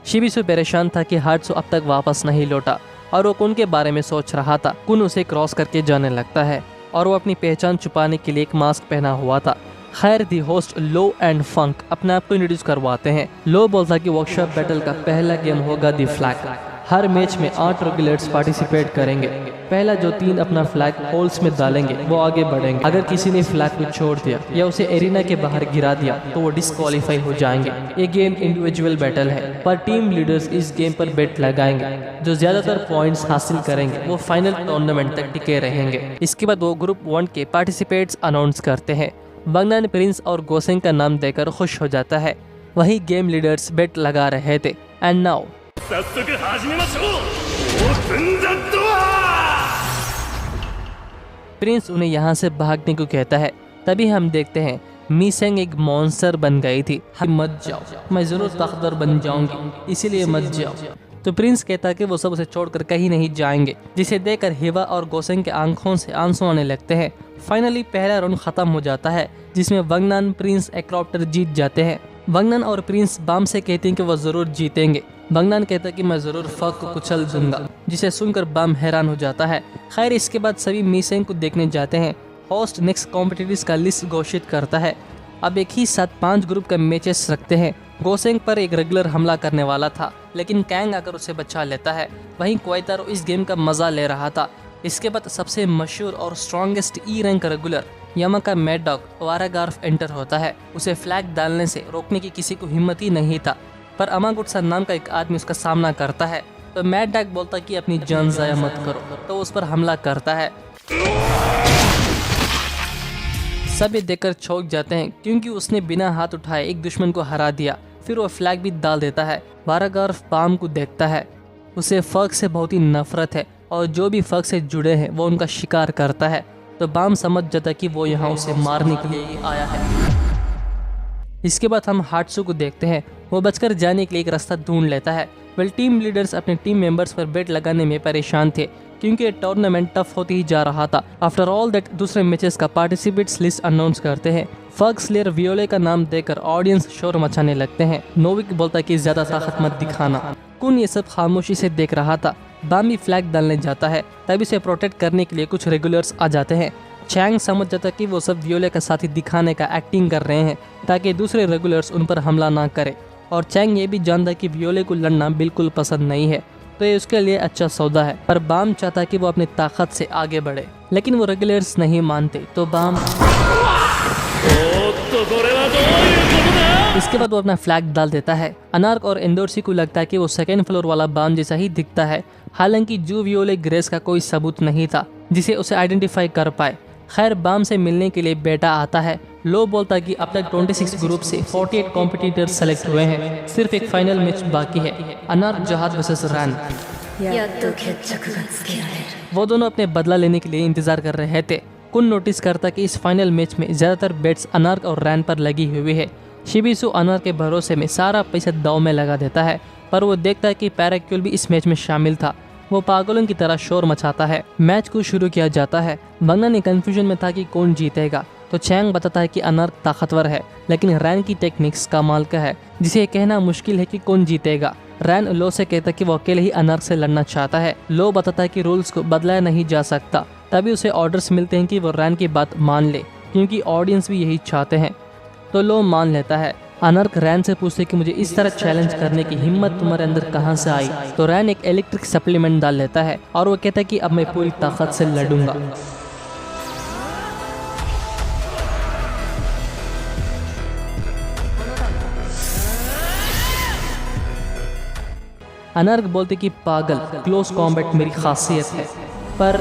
शिबिसु परेशान था कि हार्ट्सो अब तक वापस नहीं लौटा और वो कुन के बारे में सोच रहा था। कुन उसे क्रॉस करके जाने लगता है और वो अपनी पहचान छुपाने के लिए एक मास्क पहना हुआ था। खैर दी होस्ट लो एंड फंक अपने आप को इंट्रोड्यूस करवाते हैं। लो बोलता कि वर्कशॉप बैटल का पहला गेम होगा दी फ्लैग। हर मैच में 8 रेगुलर्स पार्टिसिपेट करेंगे। पहला जो 3 अपना फ्लैग होल्स में डालेंगे वो आगे बढ़ेंगे। अगर किसी ने फ्लैग को छोड़ दिया या उसे एरिना के बाहर गिरा दिया तो वो डिस्क्वालीफाई हो जाएंगे। ये गेम इंडिविजुअल बैटल है, पर टीम लीडर्स इस गेम पर बेट लगाएंगे। जो ज्यादातर पॉइंट्स हासिल करेंगे वो फाइनल टूर्नामेंट तक टिके रहेंगे। इसके बाद वो ग्रुप 1 के पार्टिसिपेट्स अनाउंस करते हैं। वांगनान प्रिंस और गोसेंग का नाम देकर खुश हो जाता है। वही गेम लीडर्स बेट लगा रहे थे। एंड नाउ प्रिंस उन्हें यहाँ से भागने को कहता है। तभी हम देखते हैं मीसेंग एक मॉन्स्टर बन गई थी। मत जाओ, मैं जरूर ताकतवर बन जाऊंगी, इसीलिए मत जाओ। तो प्रिंस कहता है कि वो सब उसे छोड़कर कहीं नहीं जाएंगे, जिसे देखकर हिवा और गोसेंग के आंखों से आंसू आने लगते हैं। फाइनली पहला राउंड खत्म हो जाता है, जिसमें वांगनान प्रिंस एक्रोप्टर जीत जाते हैं। वांगनान और प्रिंस बाम से कहते हैं कि वो जरूर जीतेंगे। वांगनान कहता है कि मैं जरूर फक को कुचल दूंगा, जिसे सुनकर बाम हैरान हो जाता है। खैर इसके बाद सभी मीसेंग को देखने जाते हैं। होस्ट नेक्स्ट कॉम्पिटिटर्स का लिस्ट घोषित करता है। अब एक ही साथ 5 ग्रुप का मैचेस रखते हैं। गोसेंग पर एक रेगुलर हमला करने वाला था, लेकिन कैंग आकर उसे बचा लेता है। वहीं कोएतारो इस गेम का मजा ले रहा था। इसके बाद सबसे मशहूर और strongest E rank regular Yamaka mad dog वारागार्फ एंटर होता है। उसे फ्लैग डालने से रोकने की किसी को हिम्मत ही नहीं था, पर अमागुटसा नाम का एक आदमी उसका सामना करता है। तो मैड डॉग बोलता कि अपनी जान जाया मत करो, तो उस पर हमला करता है। सब ये देखकर चौंक जाते हैं क्योंकि उसने बिना हाथ उठाए एक दुश्मन को हरा दिया। फिर वो फ्लैग भी डाल देता है। वारागार्फ बाम को देखता है। उसे फर्क से बहुत ही नफरत है और जो भी फर्क से जुड़े हैं वो उनका शिकार करता है। तो बाम समझ जाता कि वो यहाँ उसे मारने के लिए ही आया है। इसके बाद हम हार्ट्सो को देखते हैं। वो बचकर जाने के लिए एक रास्ता ढूंढ लेता है। वेल टीम लीडर्स अपने टीम मेंबर्स पर बेट लगाने में परेशान थे क्योंकि टूर्नामेंट टफ होती ही जा रहा था। आफ्टर ऑल दैट दूसरे मैचेस का पार्टिसिपेट्स लिस्ट अनाउंस करते हैं। फॉक्सलेयर वियोले का नाम देकर ऑडियंस शोर मचाने लगते हैं। नोविक बोलता कि ज्यादा ताकत मत दिखाना। कुन ये सब खामोशी से देख रहा था। बाम भी फ्लैग डालने जाता है, तभी उसे प्रोटेक्ट करने के लिए कुछ रेगुलर्स आ जाते हैं। चैंग समझ जाता कि वो सब वियोले का साथी दिखाने का एक्टिंग कर रहे हैं ताकि दूसरे रेगुलर्स उन पर हमला ना करे। और चैंग ये भी जानता कि वियोले को लड़ना बिल्कुल पसंद नहीं है, तो ये उसके लिए अच्छा सौदा है। पर बाम चाहता कि वो अपनी ताकत से आगे बढ़े, लेकिन वो रेगुलर्स नहीं मानते। तो बाम इसके बाद वो अपना फ्लैग डाल देता है। अनार्क और एंडोर्सी को लगता है कि वो सेकेंड फ्लोर वाला बाम जैसा ही दिखता है, हालांकि जू वियोले ग्रेस का कोई सबूत नहीं था जिसे उसे आइडेंटिफाई कर पाए। खैर बाम से मिलने के लिए बेटा आता है। लो बोलता कि अब तक 26 ग्रुप से 48 कॉम्पिटिटर्स सेलेक्ट हुए हैं, सिर्फ एक फाइनल मैच बाकी है, अनार्क जहाद वर्सेस रैन। やっと決着がつけられる。 वो दोनों अपने बदला लेने के लिए इंतजार कर रहे थे। कुन नोटिस करता कि इस फाइनल मैच में ज्यादातर बेट्स अनार्क और रैन पर लगी हुई है। शिबिसु अनार्क के भरोसे में सारा पैसा दाव में लगा देता है, पर वो देखता है कि पैराक्यूल भी इस मैच में शामिल था। वो पागलों की तरह शोर मचाता है। मैच को शुरू किया जाता है। वंगना ने कंफ्यूजन में था कि कौन जीतेगा, तो चैंग बताता है कि अनार्क ताकतवर है, लेकिन रैन की टेक्निक्स कमाल का है, जिसे कहना मुश्किल है कि कौन जीतेगा। रैन लो से कहता कि वो अकेले ही अनार्क से लड़ना चाहता है। लो बताता है कि रूल्स को बदलाया नहीं जा सकता। तभी उसे ऑर्डर्स मिलते हैं कि वो रैन की बात मान ले, क्योंकि ऑडियंस भी यही चाहते हैं। तो लो मान लेता है। अनार्क रैन से पूछते कि मुझे इस तरह चैलेंज करने की हिम्मत तुम्हारे अंदर कहाँ से आई। तो रैन एक इलेक्ट्रिक सप्लीमेंट डाल लेता है और वो कहता है कि अब मैं पूरी ताकत से लड़ूंगा। अनार्क बोलते कि पागल, क्लोज कॉम्बैट मेरी खासियत है। पर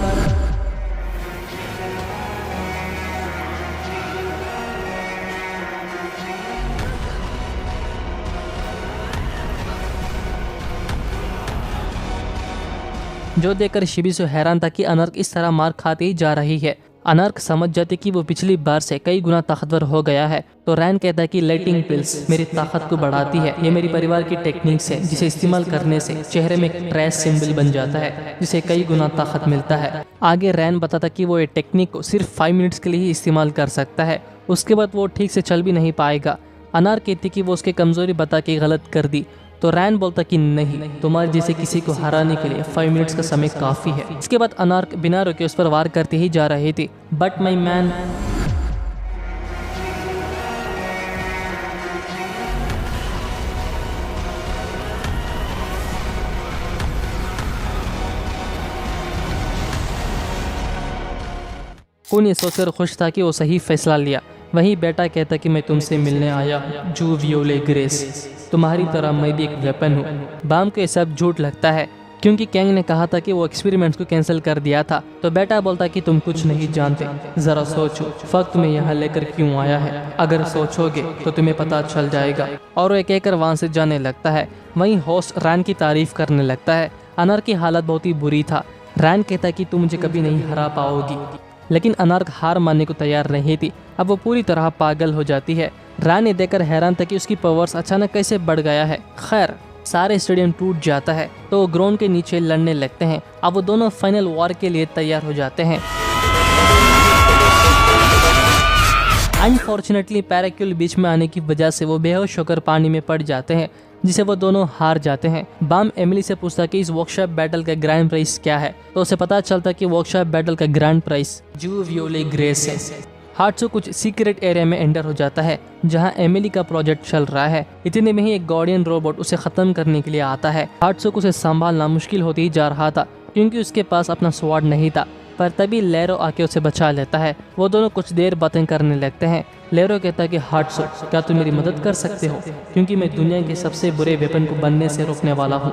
जो देखकर शिबिसु हैरान था कि अनार्क इस तरह मार खाते ही जा रही है। अनार्क समझ जाते कि वो पिछली बार से कई गुना ताकतवर हो गया है। तो रैन कहता है कि लाइटिंग पिल्स मेरी ताकत को बढ़ाती है। ये मेरी परिवार की टेक्निक्स है, जिसे इस्तेमाल करने से चेहरे में एक ट्रेस सिंबल बन जाता है, जिसे कई गुना ताकत मिलता है। आगे रैन बताता कि वो ये टेक्निक को सिर्फ 5 मिनट्स के लिए ही इस्तेमाल कर सकता है, उसके बाद वो ठीक से चल भी नहीं पाएगा। अनार्क कहती कि वो उसकी कमजोरी बता के गलत कर दी। तो रैन बोलता कि नहीं, तुम्हारे जैसे किसी को हराने के लिए 5 मिनट्स का समय काफी है। इसके बाद अनार्क बिना रुके उस पर वार करते ही जा रही थी। बट माई मैन, कुन ये सोचकर खुश था कि वो सही फैसला लिया। वहीं बेटा कहता कि मैं तुमसे मिलने आया हूँ, जू वियोले ग्रेस, तुम्हारी तरह मैं भी एक वेपन हूँ। बाम को ये सब झूठ लगता है, क्योंकि कैंग ने कहा था कि वो एक्सपेरिमेंट्स को कैंसिल कर दिया था। तो बेटा बोलता कि तुम कुछ नहीं जानते, जरा सोचो फक तुम्हें यहाँ लेकर क्यों आया है। अगर सोचोगे तो तुम्हें पता चल जाएगा। और वो कहकर वहाँ से जाने लगता है। वहीं होस्ट रैन की तारीफ करने लगता है। अनार्क की हालत बहुत ही बुरी था। रैन कहता कि तुम मुझे कभी नहीं हरा पाओगी, लेकिन अनार्क हार मानने को तैयार नहीं थी। अब वो पूरी तरह पागल हो जाती है। रैन ये देखकर हैरान था कि उसकी पावर्स अचानक कैसे बढ़ गया है। खैर, सारे स्टेडियम टूट जाता है तो वो ग्राउंड के नीचे लड़ने लगते हैं। अब वो दोनों फाइनल वॉर के लिए तैयार हो जाते हैं। अनफॉर्चुनेटली पैराक्यूल बीच में आने की वजह से वो बेहोश होकर पानी में पड़ जाते हैं, जिसे वो दोनों हार जाते हैं। बाम एमिली से पूछता कि इस वर्कशॉप बैटल का ग्रैंड प्राइस क्या है, तो उसे पता चलता कि वर्कशॉप बैटल का ग्रैंड प्राइस जू वियोले ग्रेस है। हार्ट्सो कुछ सीक्रेट एरिया में एंटर हो जाता है, जहां एमिली का प्रोजेक्ट चल रहा है। इतने में ही एक गार्डियन रोबोट उसे खत्म करने के लिए आता है। हार्ट्सो को उसे संभालना मुश्किल होती ही जा रहा था, क्योंकि उसके पास अपना स्वॉर्ड नहीं था। पर तभी लेरो आके उसे बचा लेता है। वो दोनों कुछ देर बातें करने लगते हैं। लेरो कहता है कि हार्ट्सो, क्या तुम मेरी मदद कर सकते हो, क्योंकि मैं दुनिया के सबसे बुरे वेपन को बनने से रोकने वाला हूँ।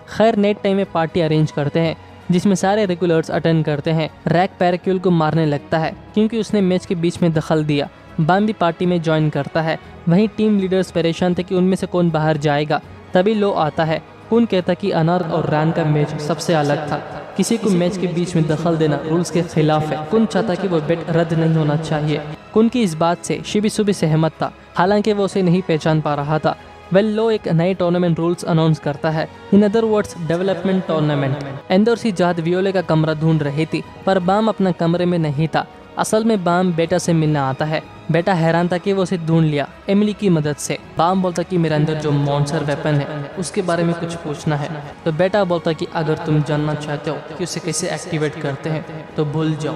खैर, नेट टाइम में पार्टी अरेंज करते हैं, जिसमें सारे रेगुलर्स अटेंड करते हैं। रैक पैराक्यूल को मारने लगता है, क्योंकि उसने मैच के बीच में दखल दिया। बाम भी पार्टी में ज्वाइन करता है। वहीं टीम लीडर्स परेशान थे कि उनमें से कौन बाहर जाएगा। तभी लो आता है। कुन कहता कि अनार्क और रैन का मैच सबसे अलग था। किसी को मैच के बीच में दखल देना रूल्स के खिलाफ है। कुन चाहता कि वो बेट रद्द नहीं होना चाहिए। कुन की इस बात से शिबिसु भी सहमत था, हालांकि वो उसे नहीं पहचान पा रहा था। लो एक नए टूर्नामेंट रूल्स अनाउंस करता है, in other words development tournament. एंदर सी जाद वियोले का कमरा ढूंढ रही थी, पर बाम अपना कमरे में नहीं था। असल में बाम बेटा से मिलने आता है। बेटा हैरान था कि वो उसे ढूंढ लिया एमिली की मदद से। बाम बोलता कि मेरे अंदर जो मॉन्स्टर वेपन है उसके बारे में कुछ पूछना है। तो बेटा बोलता कि अगर तुम जानना चाहते हो कि उसे कैसे एक्टिवेट करते हैं तो भूल जाओ,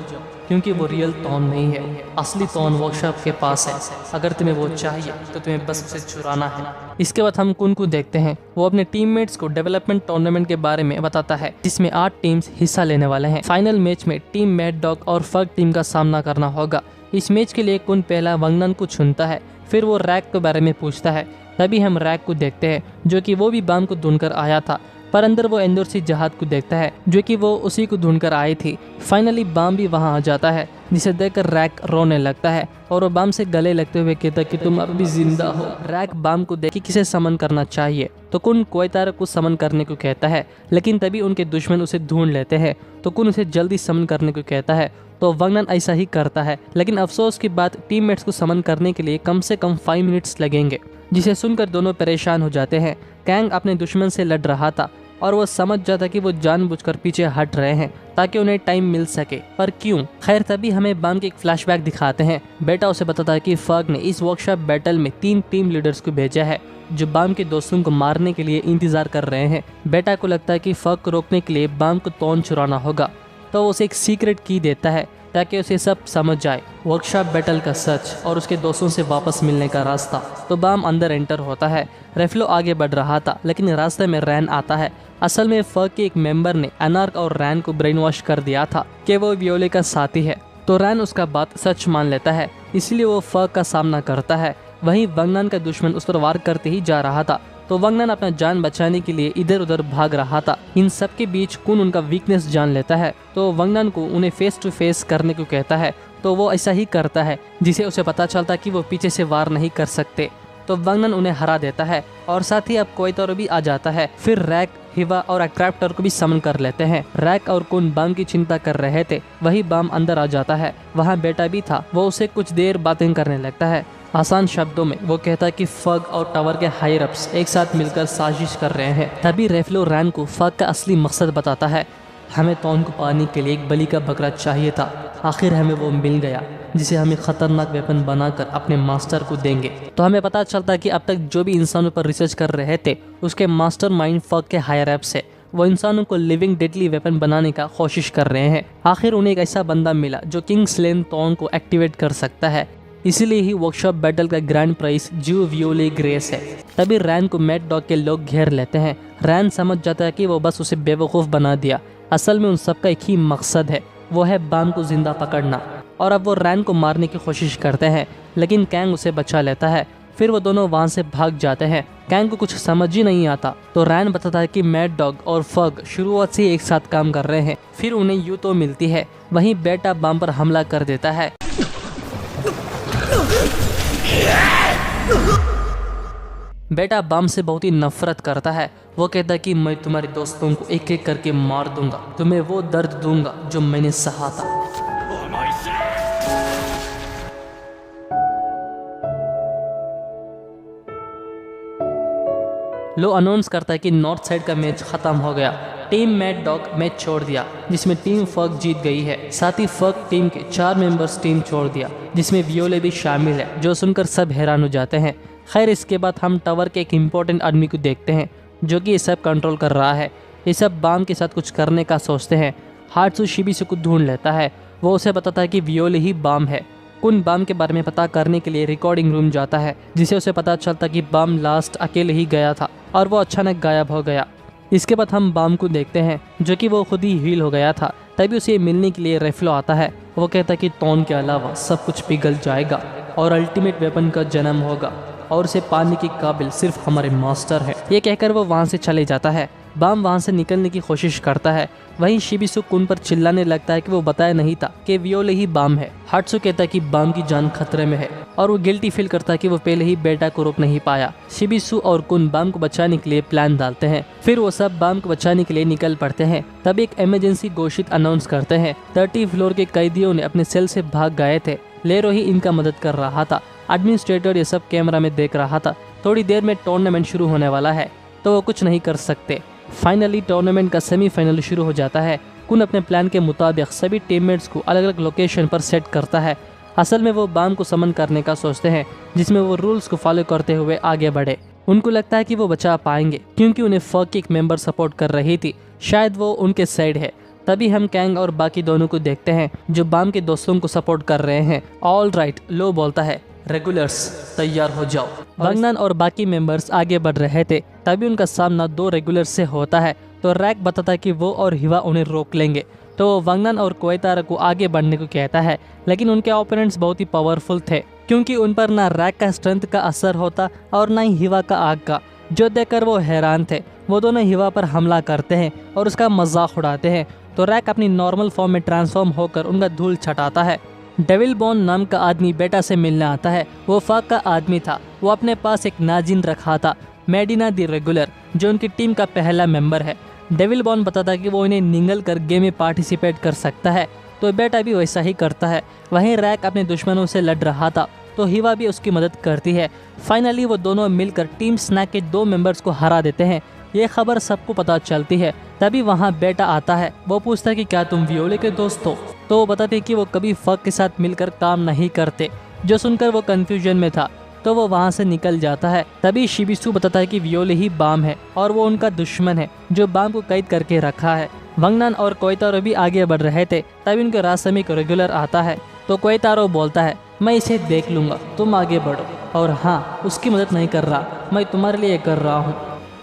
क्योंकि वो रियल टॉन नहीं है। असली टॉन वर्कशॉप के पास है। अगर तुम्हें वो चाहिए तो तुम्हें बस उसे चुराना है। इसके बाद हम कुन को देखते हैं। वो अपने टीममेट्स को डेवलपमेंट टूर्नामेंट के बारे में बताता है, जिसमें 8 टीम्स हिस्सा लेने वाले हैं। फाइनल मैच में टीम मैड डॉग और फग टीम का सामना करना होगा। इस मैच के लिए कुन पहला वंगनन को चुनता है, फिर वो रैक के बारे में पूछता है। तभी हम रैक को देखते हैं, जो कि वो भी बाम को ढूंढकर आया था। पर अंदर वो एंदर सी जहाद को देखता है, जो कि वो उसी को ढूंढकर आई थी। फाइनली बाम भी वहां आ जाता है। जिसे देखकर रैक रोने लगता है और वो बाम से गले लगते हुए कहता है कि तुम अब भी जिंदा हो। रैक बाम को देख के किसे समन करना चाहिए तो कुन क्वेतारा को समन करने को कहता है, लेकिन तभी उनके दुश्मन उसे ढूंढ लेते हैं तो कुन उसे जल्दी समन करने को कहता है तो वंगनन ऐसा ही करता है। लेकिन अफसोस की बात, टीममेट्स को समन करने के लिए कम से कम 5 मिनट्स लगेंगे, जिसे सुनकर दोनों परेशान हो जाते हैं। कैंग अपने दुश्मन से लड़ रहा था और वो समझ जाता कि वो जानबूझकर पीछे हट रहे हैं ताकि उन्हें टाइम मिल सके, पर क्यों? खैर तभी हमें बाम के एक फ्लैशबैक दिखाते हैं। बेटा उसे बताता है कि फर्ग ने इस वर्कशॉप बैटल में 3 टीम लीडर्स को भेजा है जो बाम के दोस्तों को मारने के लिए इंतजार कर रहे हैं। बेटा को लगता है कि फर्ग को रोकने के लिए बाम को तोन चुराना होगा, तो उसे एक सीक्रेट की देता है ताकि उसे सब समझ जाए, वर्कशॉप बैटल का सच और उसके दोस्तों से वापस मिलने का रास्ता। तो बाम अंदर एंटर होता है। रेफ्लो आगे बढ़ रहा था लेकिन रास्ते में रैन आता है। असल में फर्ग के एक मेंबर ने अनार्क और रैन को ब्रेन वॉश कर दिया था कि वो वियोले का साथी है, तो रैन उसका बात सच मान लेता है, इसलिए वो फर्ग का सामना करता है। वहीं वंगनन का दुश्मन उस पर वार करते ही जा रहा था तो वंगनन अपना जान बचाने के लिए इधर उधर भाग रहा था। इन सब के बीच कुन उनका वीकनेस जान लेता है तो वंगनन को उन्हें फेस टू फेस करने को कहता है, तो वो ऐसा ही करता है, जिसे उसे पता चलता कि वो पीछे से वार नहीं कर सकते। तो वंगनन उन्हें हरा देता है और साथ ही अब क्वेतारो भी आ जाता है। फिर रैक, हिवा और अट्रैप्टर को भी समन कर लेते हैं। रैक और कुन बाम की चिंता कर रहे थे, वही बाम अंदर आ जाता है। वहाँ बेटा भी था, वो उसे कुछ देर बातें करने लगता है। आसान शब्दों में वो कहता है कि फग और टावर के हायर अप्स एक साथ मिलकर साजिश कर रहे हैं। तभी रेफ्लो रैन को फग का असली मकसद बताता है। हमें तौन को पाने के लिए एक बलि का बकरा चाहिए था, आखिर हमें वो मिल गया, जिसे हमें खतरनाक वेपन बनाकर अपने मास्टर को देंगे। तो हमें पता चलता है कि अब तक जो भी इंसानों पर रिसर्च कर रहे थे उसके मास्टर माइंड फग के हायर अप्स है। वो इंसानों को लिविंग डेडली वेपन बनाने का कोशिश कर रहे हैं। आखिर उन्हें एक ऐसा बंदा मिला जो किंग स्लेन तौन को एक्टिवेट कर सकता है, इसीलिए ही वर्कशॉप बैटल का ग्रैंड प्राइज जो वियोले ग्रेस है। तभी रैन को मैड डॉग के लोग घेर लेते हैं। रैन समझ जाता है कि वो बस उसे बेवकूफ़ बना दिया, असल में उन सबका एक ही मकसद है, वो है बाम को जिंदा पकड़ना। और अब वो रैन को मारने की कोशिश करते हैं लेकिन कैंग उसे बचा लेता है। फिर वो दोनों वहाँ से भाग जाते हैं। कैंग को कुछ समझ ही नहीं आता तो रैन बताता है कि मैड डॉग और फग शुरुआत से एक साथ काम कर रहे हैं। फिर उन्हें यूं तो मिलती है, वहीं बेटा बाम पर हमला कर देता है। बेटा बाम से बहुत ही नफरत करता है। वो कहता है कि मैं तुम्हारे दोस्तों को एक एक करके मार दूंगा, तुम्हें वो दर्द दूंगा जो मैंने सहा था। लो अनाउंस करता है कि नॉर्थ साइड का मैच खत्म हो गया। टीम मैड डॉग मैच छोड़ दिया जिसमें टीम फग जीत गई है। साथ ही फग टीम के 4 मेंबर्स टीम छोड़ दिया जिसमें वियोले भी शामिल है, जो सुनकर सब हैरान हो जाते हैं। खैर इसके बाद हम टावर के एक इम्पोर्टेंट आदमी को देखते हैं जो कि ये सब कंट्रोल कर रहा है। ये सब बाम के साथ कुछ करने का सोचते हैं। हार्ट्सू शिबिसु को ढूंढ लेता है। वो उसे बताता है कि वियोले ही बाम है। कुन बाम के बारे में पता करने के लिए रिकॉर्डिंग रूम जाता है, जिसे उसे पता चलता कि बाम लास्ट अकेले ही गया था और वो अचानक गायब हो गया। इसके बाद हम बाम को देखते हैं जो कि वो खुद ही हील हो गया था। तभी उसे मिलने के लिए रेफ्लो आता है। वो कहता है कि तौन के अलावा सब कुछ पिघल जाएगा और अल्टीमेट वेपन का जन्म होगा और उसे पाने के काबिल सिर्फ हमारे मास्टर है। ये कहकर वो वहाँ से चले जाता है। बाम वहाँ से निकलने की कोशिश करता है। वहीं शिबिसु कुन पर चिल्लाने लगता है कि वो बताया नहीं था कि वियोले ही बाम है। हार्ट्सू कहता है कि बाम की जान खतरे में है और वो गिल्टी फील करता है कि वो पहले ही बेटा को रोक नहीं पाया। शिबिसु और कुन बाम को बचाने के लिए प्लान डालते हैं। फिर वो सब बाम को बचाने के लिए निकल पड़ते हैं। तब एक इमरजेंसी घोषित अनाउंस करते हैं। 30 फ्लोर के कैदियों ने अपने सेल से भाग गए थे। लेरो ही इनका मदद कर रहा था। एडमिनिस्ट्रेटर ये सब कैमरा में देख रहा था। थोड़ी देर में टूर्नामेंट शुरू होने वाला है तो वो कुछ नहीं कर सकते। फाइनली टूर्नामेंट का सेमीफाइनल शुरू हो जाता है। कुन अपने प्लान के मुताबिक सभी टीममेट्स को अलग अलग लोकेशन पर सेट करता है। असल में वो बाम को समन करने का सोचते हैं, जिसमें वो रूल्स को फॉलो करते हुए आगे बढ़े। उनको लगता है कि वो बचा पाएंगे क्योंकि उन्हें फग की एक मेंबर सपोर्ट कर रही थी, शायद वो उनके साइड है। तभी हम कैंग और बाकी दोनों को देखते हैं जो बाम के दोस्तों को सपोर्ट कर रहे हैं। ऑल राइट, लो बोलता है, रेगुलर्स तैयार हो जाओ। वंगनन और बाकी मेंबर्स आगे बढ़ रहे थे। तभी उनका सामना 2 रेगुलर्स से होता है तो रैक बताता है कि वो और हिवा उन्हें रोक लेंगे। तो वंगनन और क्वेतारा को आगे बढ़ने को कहता है, लेकिन उनके ओपोनेंट्स बहुत ही पावरफुल थे क्योंकि उन पर ना रैक का स्ट्रेंथ का असर होता और ना ही हिवा का आग का, जो देखकर वो हैरान थे। वो दोनों हिवा पर हमला करते हैं और उसका मजाक उड़ाते हैं। तो रैक अपनी नॉर्मल फॉर्म में ट्रांसफॉर्म होकर उनका धूल छटाता है डेविल बॉन्ड नाम का आदमी बेटा से मिलने आता है। वो फाक का आदमी था। वो अपने पास एक नाजिन रखा था, मेडिना दी रेगुलर, जो उनकी टीम का पहला मेंबर है। डेविल बॉन्ड बताता कि वो इन्हें निगल कर गेम में पार्टिसिपेट कर सकता है, तो बेटा भी वैसा ही करता है। वहीं रैक अपने दुश्मनों से लड़ रहा था, तो हिवा भी उसकी मदद करती है। फाइनली वो दोनों मिलकर टीम स्नैक के 2 मेंबर्स को हरा देते हैं। ये खबर सबको पता चलती है। तभी वहाँ बेटा आता है। वो पूछता है कि क्या तुम वियोले के दोस्त हो? तो वो बताते हैं कि वो कभी फक के साथ मिलकर काम नहीं करते। जो सुनकर वो कंफ्यूजन में था, तो वो वहाँ से निकल जाता है। तभी शिबिसु बताता है कि वियोले ही बाम है और वो उनका दुश्मन है जो बाम को कैद करके रखा है। वांगनान और कोयतारो भी आगे बढ़ रहे थे। तभी उनके रास्ते में एक रेगुलर आता है, तो कोयतारो बोलता है, मैं इसे देख लूंगा, तुम आगे बढ़ो। और हाँ, उसकी मदद नहीं कर रहा, मैं तुम्हारे लिए कर रहा हूँ।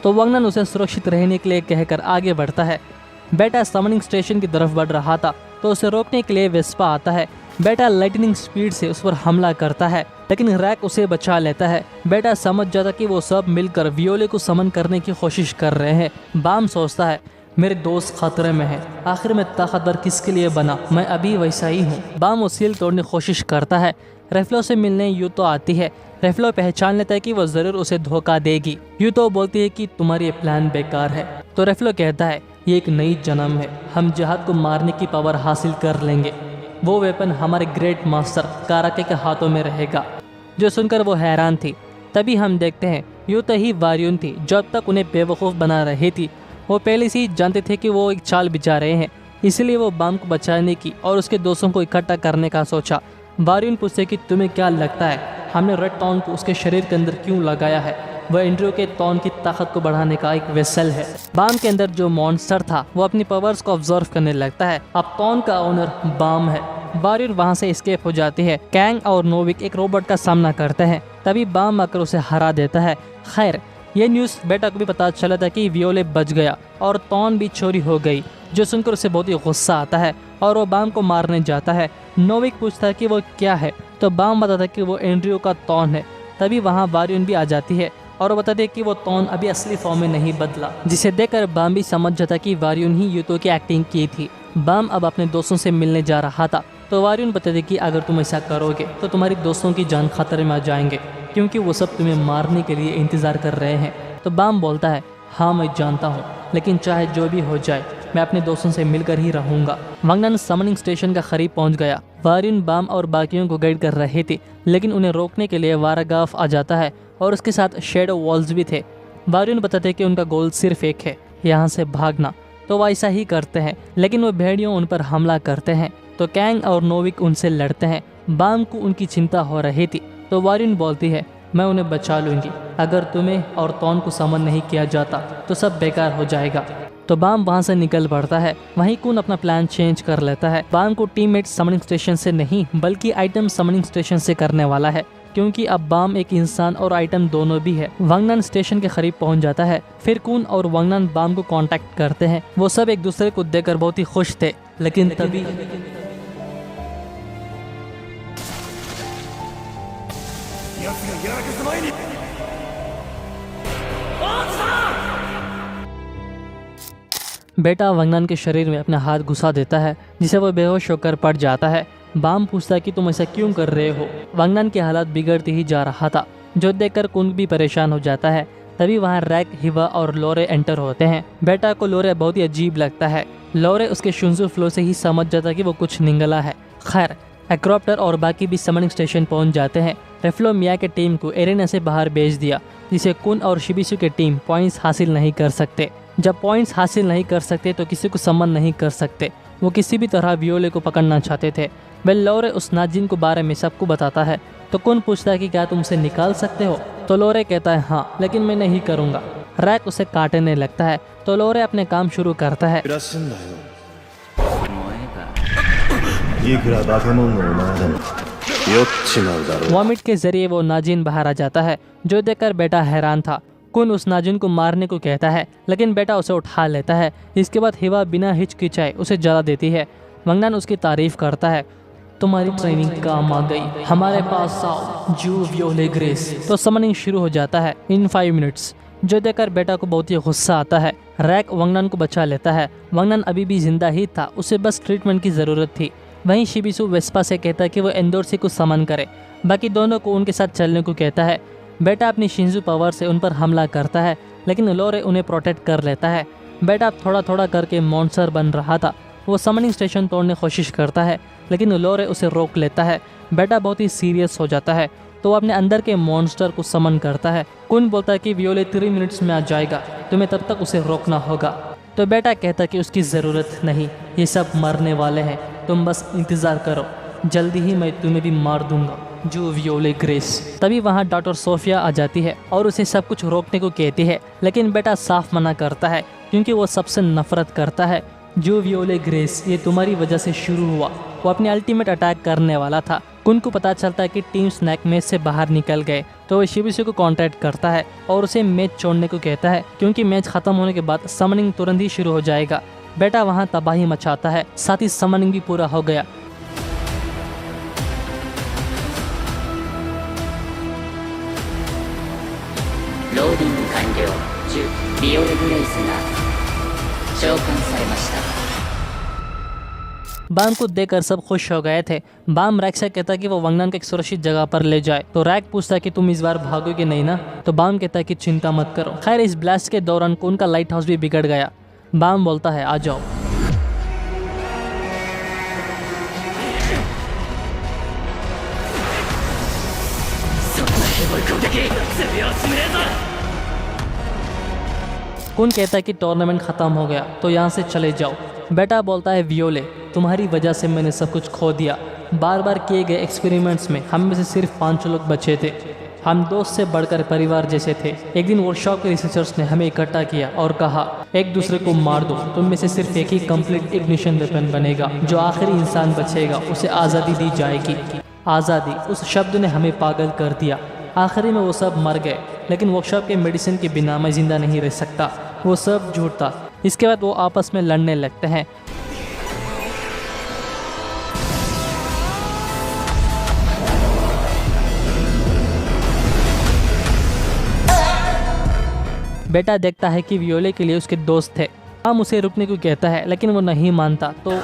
तो वांगनान उसे सुरक्षित रहने के लिए कहकर आगे बढ़ता है। बेटा समनिंग स्टेशन की तरफ बढ़ रहा था, तो उसे रोकने के लिए वेस्पा आता है। बेटा लाइटनिंग स्पीड से उस पर हमला करता है, लेकिन रैक उसे बचा लेता है। बेटा समझ जाता कि वो सब मिलकर वियोले को समन करने की कोशिश कर रहे हैं। बाम सोचता है, मेरे दोस्त खतरे में है, आखिर में ताकतवर किसके लिए बना, मैं अभी वैसा ही हूँ। बाम वो सील तोड़ने की कोशिश करता है। रेफ्लो से मिलने यूतो आती है। रेफ्लो पहचान लेता है कि वो जरूर उसे धोखा देगी। यूतो बोलती है कि तुम्हारी ये प्लान बेकार है। तो रेफ्लो कहता है, ये एक नई जन्म है, हम जहाद को मारने की पावर हासिल कर लेंगे। वो वेपन हमारे ग्रेट मास्टर काराके के हाथों में रहेगा। जो सुनकर वो हैरान थी। तभी हम देखते हैं यूतो ही वारियन थी, जो अब तक उन्हें बेवकूफ़ बना रही थी। वो पहले से ही जानते थे कि वो एक चाल बिछा रहे हैं, इसलिए वो बाम को बचाने की और उसके दोस्तों को इकट्ठा करने का सोचा। वारियन पूछते कि तुम्हें क्या लगता है, हमने रेड टॉन को उसके शरीर के अंदर क्यों लगाया है? वह एंड्रयू के टॉन की ताकत को बढ़ाने का एक वेसल है। बाम के अंदर जो मॉन्स्टर था वो अपनी पावर्स को ऑब्जर्व करने लगता है। अब टॉन का ओनर बाम है। वारियर वहां से एस्केप हो जाती है। कैंग और नोविक एक रोबोट का सामना करते हैं। तभी बाम आकर उसे हरा देता है। खैर, ये न्यूज़ बेटा को भी पता चला था कि वियोले बच गया और टॉन भी चोरी हो गई, जो सुनकर उसे बहुत ही गुस्सा आता है और वो बाम को मारने जाता है। नोविक पूछता है कि वो क्या है, तो बाम बताता है कि वो एंड्रयू का टॉन है। तभी वहाँ वारियन भी आ जाती है और वो बताते हैं कि वो टॉन अभी असली फॉर्म में नहीं बदला, जिसे देखकर बाम भी समझ जाता कि वारियन ही यूतो की एक्टिंग की थी। बाम अब अपने दोस्तों से मिलने जा रहा था, तो वारियन बताते कि अगर तुम ऐसा करोगे तो तुम्हारी दोस्तों की जान खतरे में आ जाएंगे, क्योंकि वो सब तुम्हें मारने के लिए इंतज़ार कर रहे हैं। तो बाम बोलता है, हाँ मैं जानता हूँ, लेकिन चाहे जो भी हो जाए मैं अपने दोस्तों से मिलकर ही रहूंगा। वांगनान समनिंग स्टेशन का करीब पहुंच गया। वारियन बाम और बाकियों को गाइड कर रहे थे, लेकिन उन्हें रोकने के लिए वारागाफ आ जाता है और उसके साथ शेडो वॉल्स भी थे। वारियन बताते कि उनका गोल सिर्फ एक है, यहाँ से भागना। तो वो ऐसा ही करते हैं, लेकिन वो भेड़ियों उन पर हमला करते हैं। तो कैंग और नोविक उनसे लड़ते हैं। बाम को उनकी चिंता हो रही थी, तो वारियन बोलती है, मैं उन्हें बचा लूँगी। अगर तुम्हें और टॉन को समन नहीं किया जाता तो सब बेकार हो जाएगा। तो बाम वहाँ से निकल पड़ता है। वहीं कून अपना प्लान चेंज कर लेता है। बाम को टीममेट समनिंग स्टेशन से नहीं, बल्कि आइटम समनिंग स्टेशन से करने वाला है, क्योंकि अब बाम एक इंसान और आइटम दोनों भी है। वांगनान स्टेशन के करीब पहुंच जाता है। फिर कून और वांगनान बाम को कांटेक्ट करते हैं। वो सब एक दूसरे को देखकर बहुत ही खुश थे, लेकिन तभी बेटा वांगनान के शरीर में अपना हाथ घुसा देता है, जिसे वो बेहोश होकर पड़ जाता है। बाम पूछता है कि तुम ऐसा क्यों कर रहे हो? वांगनान की हालत बिगड़ती ही जा रहा था, जो देखकर कुंग भी परेशान हो जाता है। तभी वहाँ रैक, हिवा और लोरे एंटर होते हैं। बेटा को लोरे बहुत ही अजीब लगता है। लोरे उसके शुंजू फ्लो से ही समझ जाता कि वो कुछ निंगला है। खैर, एक्रोप्टर और बाकी भी समनिंग स्टेशन पहुंच जाते हैं। रेफ्लो मिया के टीम को एरेना से बाहर भेज दिया, जिसे कुन और शिबिसु के टीम पॉइंट्स हासिल नहीं कर सकते। जब पॉइंट्स हासिल नहीं कर सकते तो किसी को समन नहीं कर सकते। वो किसी भी तरह वियोले को पकड़ना चाहते थे। वेल लोरे उस नाजिन को बारे में सबको बताता है, तो कुन पूछता है कि क्या तुम उसे निकाल सकते हो? तो लोरे कहता है हाँ, लेकिन मैं नहीं करूँगा। रैक उसे काटने लगता है, तो लोरे अपने काम शुरू करता है। वॉमिट के जरिए वो नाजिन बाहर आ जाता है, जो देखकर बेटा हैरान था। कुन उस नाजिन को मारने को कहता है, लेकिन बेटा उसे उठा लेता है। इसके बाद हिवा बिना हिचकिचाए उसे जला देती है। वांगनान उसकी तारीफ करता है, तुम्हारी ट्रेनिंग काम आ गई, हमारे पास आओ जू वियोले ग्रेस। तो समनिंग शुरू हो जाता है इन 5 मिनट्स, जो देखकर बेटा को बहुत ही गुस्सा आता है। रैक वांगनान को बचा लेता है। वांगनान अभी भी जिंदा ही था, उसे बस ट्रीटमेंट की ज़रूरत थी। वहीं शिबिसु वेस्पा से कहता है कि वो एंडोर्सी को समन करे। बाकी दोनों को उनके साथ चलने को कहता है। बेटा अपनी शिंजू पावर से उन पर हमला करता है, लेकिन लोरे उन्हें प्रोटेक्ट कर लेता है। बेटा थोड़ा थोड़ा करके मॉन्स्टर बन रहा था। वो समनिंग स्टेशन तोड़ने की कोशिश करता है, लेकिन लोरे उसे रोक लेता है। बेटा बहुत ही सीरियस हो जाता है, तो वो अपने अंदर के मॉन्स्टर को समन करता है। कुन बोलता है कि वियोले 3 मिनट्स में आ जाएगा, तुम्हें तब तक उसे रोकना होगा। तो बेटा कहता है कि उसकी ज़रूरत नहीं, ये सब मरने वाले हैं, तुम बस इंतज़ार करो, जल्दी ही मैं तुम्हें भी मार दूंगा, जो वियोले ग्रेस। तभी वहाँ डॉक्टर सोफिया आ जाती है और उसे सब कुछ रोकने को कहती है, लेकिन बेटा साफ मना करता है क्योंकि वो सबसे नफरत करता है। जो वियोले ग्रेस, ये तुम्हारी वजह से शुरू हुआ। वो अपनी अल्टीमेट अटैक करने वाला था। कुन को पता चलता है कि टीम स्नैक मैच से बाहर निकल गए, तो वो शिबिसु को कांटेक्ट करता है और उसे मैच छोड़ने को कहता है, क्योंकि मैच खत्म होने के बाद समनिंग तुरंत ही शुरू हो जाएगा। बेटा वहाँ तबाही मचाता है, साथ ही समनिंग भी पूरा हो गया। लोडिंग完了。10ビオレグレイスが召喚されました。बाम को देखकर सब खुश हो गए थे। बाम रैक से कहता है कि वो वंगनान को एक सुरक्षित जगह पर ले जाए, तो रैक पूछता है कि तुम इस बार भागोगे नहीं ना? तो बाम कहता है कि चिंता मत करो। खैर इस ब्लास्ट के दौरान कुन का लाइट हाउस भी बिगड़ गया। बाम बोलता है आ जाओ। कुन कहता है कि टूर्नामेंट खत्म हो गया, तो यहाँ से चले जाओ। बेटा बोलता है वियोले, तुम्हारी वजह से मैंने सब कुछ खो दिया। बार बार किए गए एक्सपेरिमेंट्स में हम में से सिर्फ 5 लोग बचे थे। हम दोस्त से बढ़कर परिवार जैसे थे। एक दिन वर्कशॉप के रिसर्चर्स ने हमें इकट्ठा किया और कहा एक दूसरे को मार दो, तुम में से सिर्फ एक ही कंप्लीट इग्निशन वेपन बनेगा। जो आखिरी इंसान बचेगा उसे आज़ादी दी जाएगी। आज़ादी, उस शब्द ने हमें पागल कर दिया। आखिरी में वो सब मर गए, लेकिन वर्कशॉप के मेडिसिन के बिना मैं जिंदा नहीं रह सकता। वो सब झूठ था। इसके बाद वो आपस में लड़ने लगते हैं। बेटा देखता है कि वियोले के लिए उसके दोस्त थे। हम उसे रुकने को कहता है, लेकिन वो नहीं मानता। तो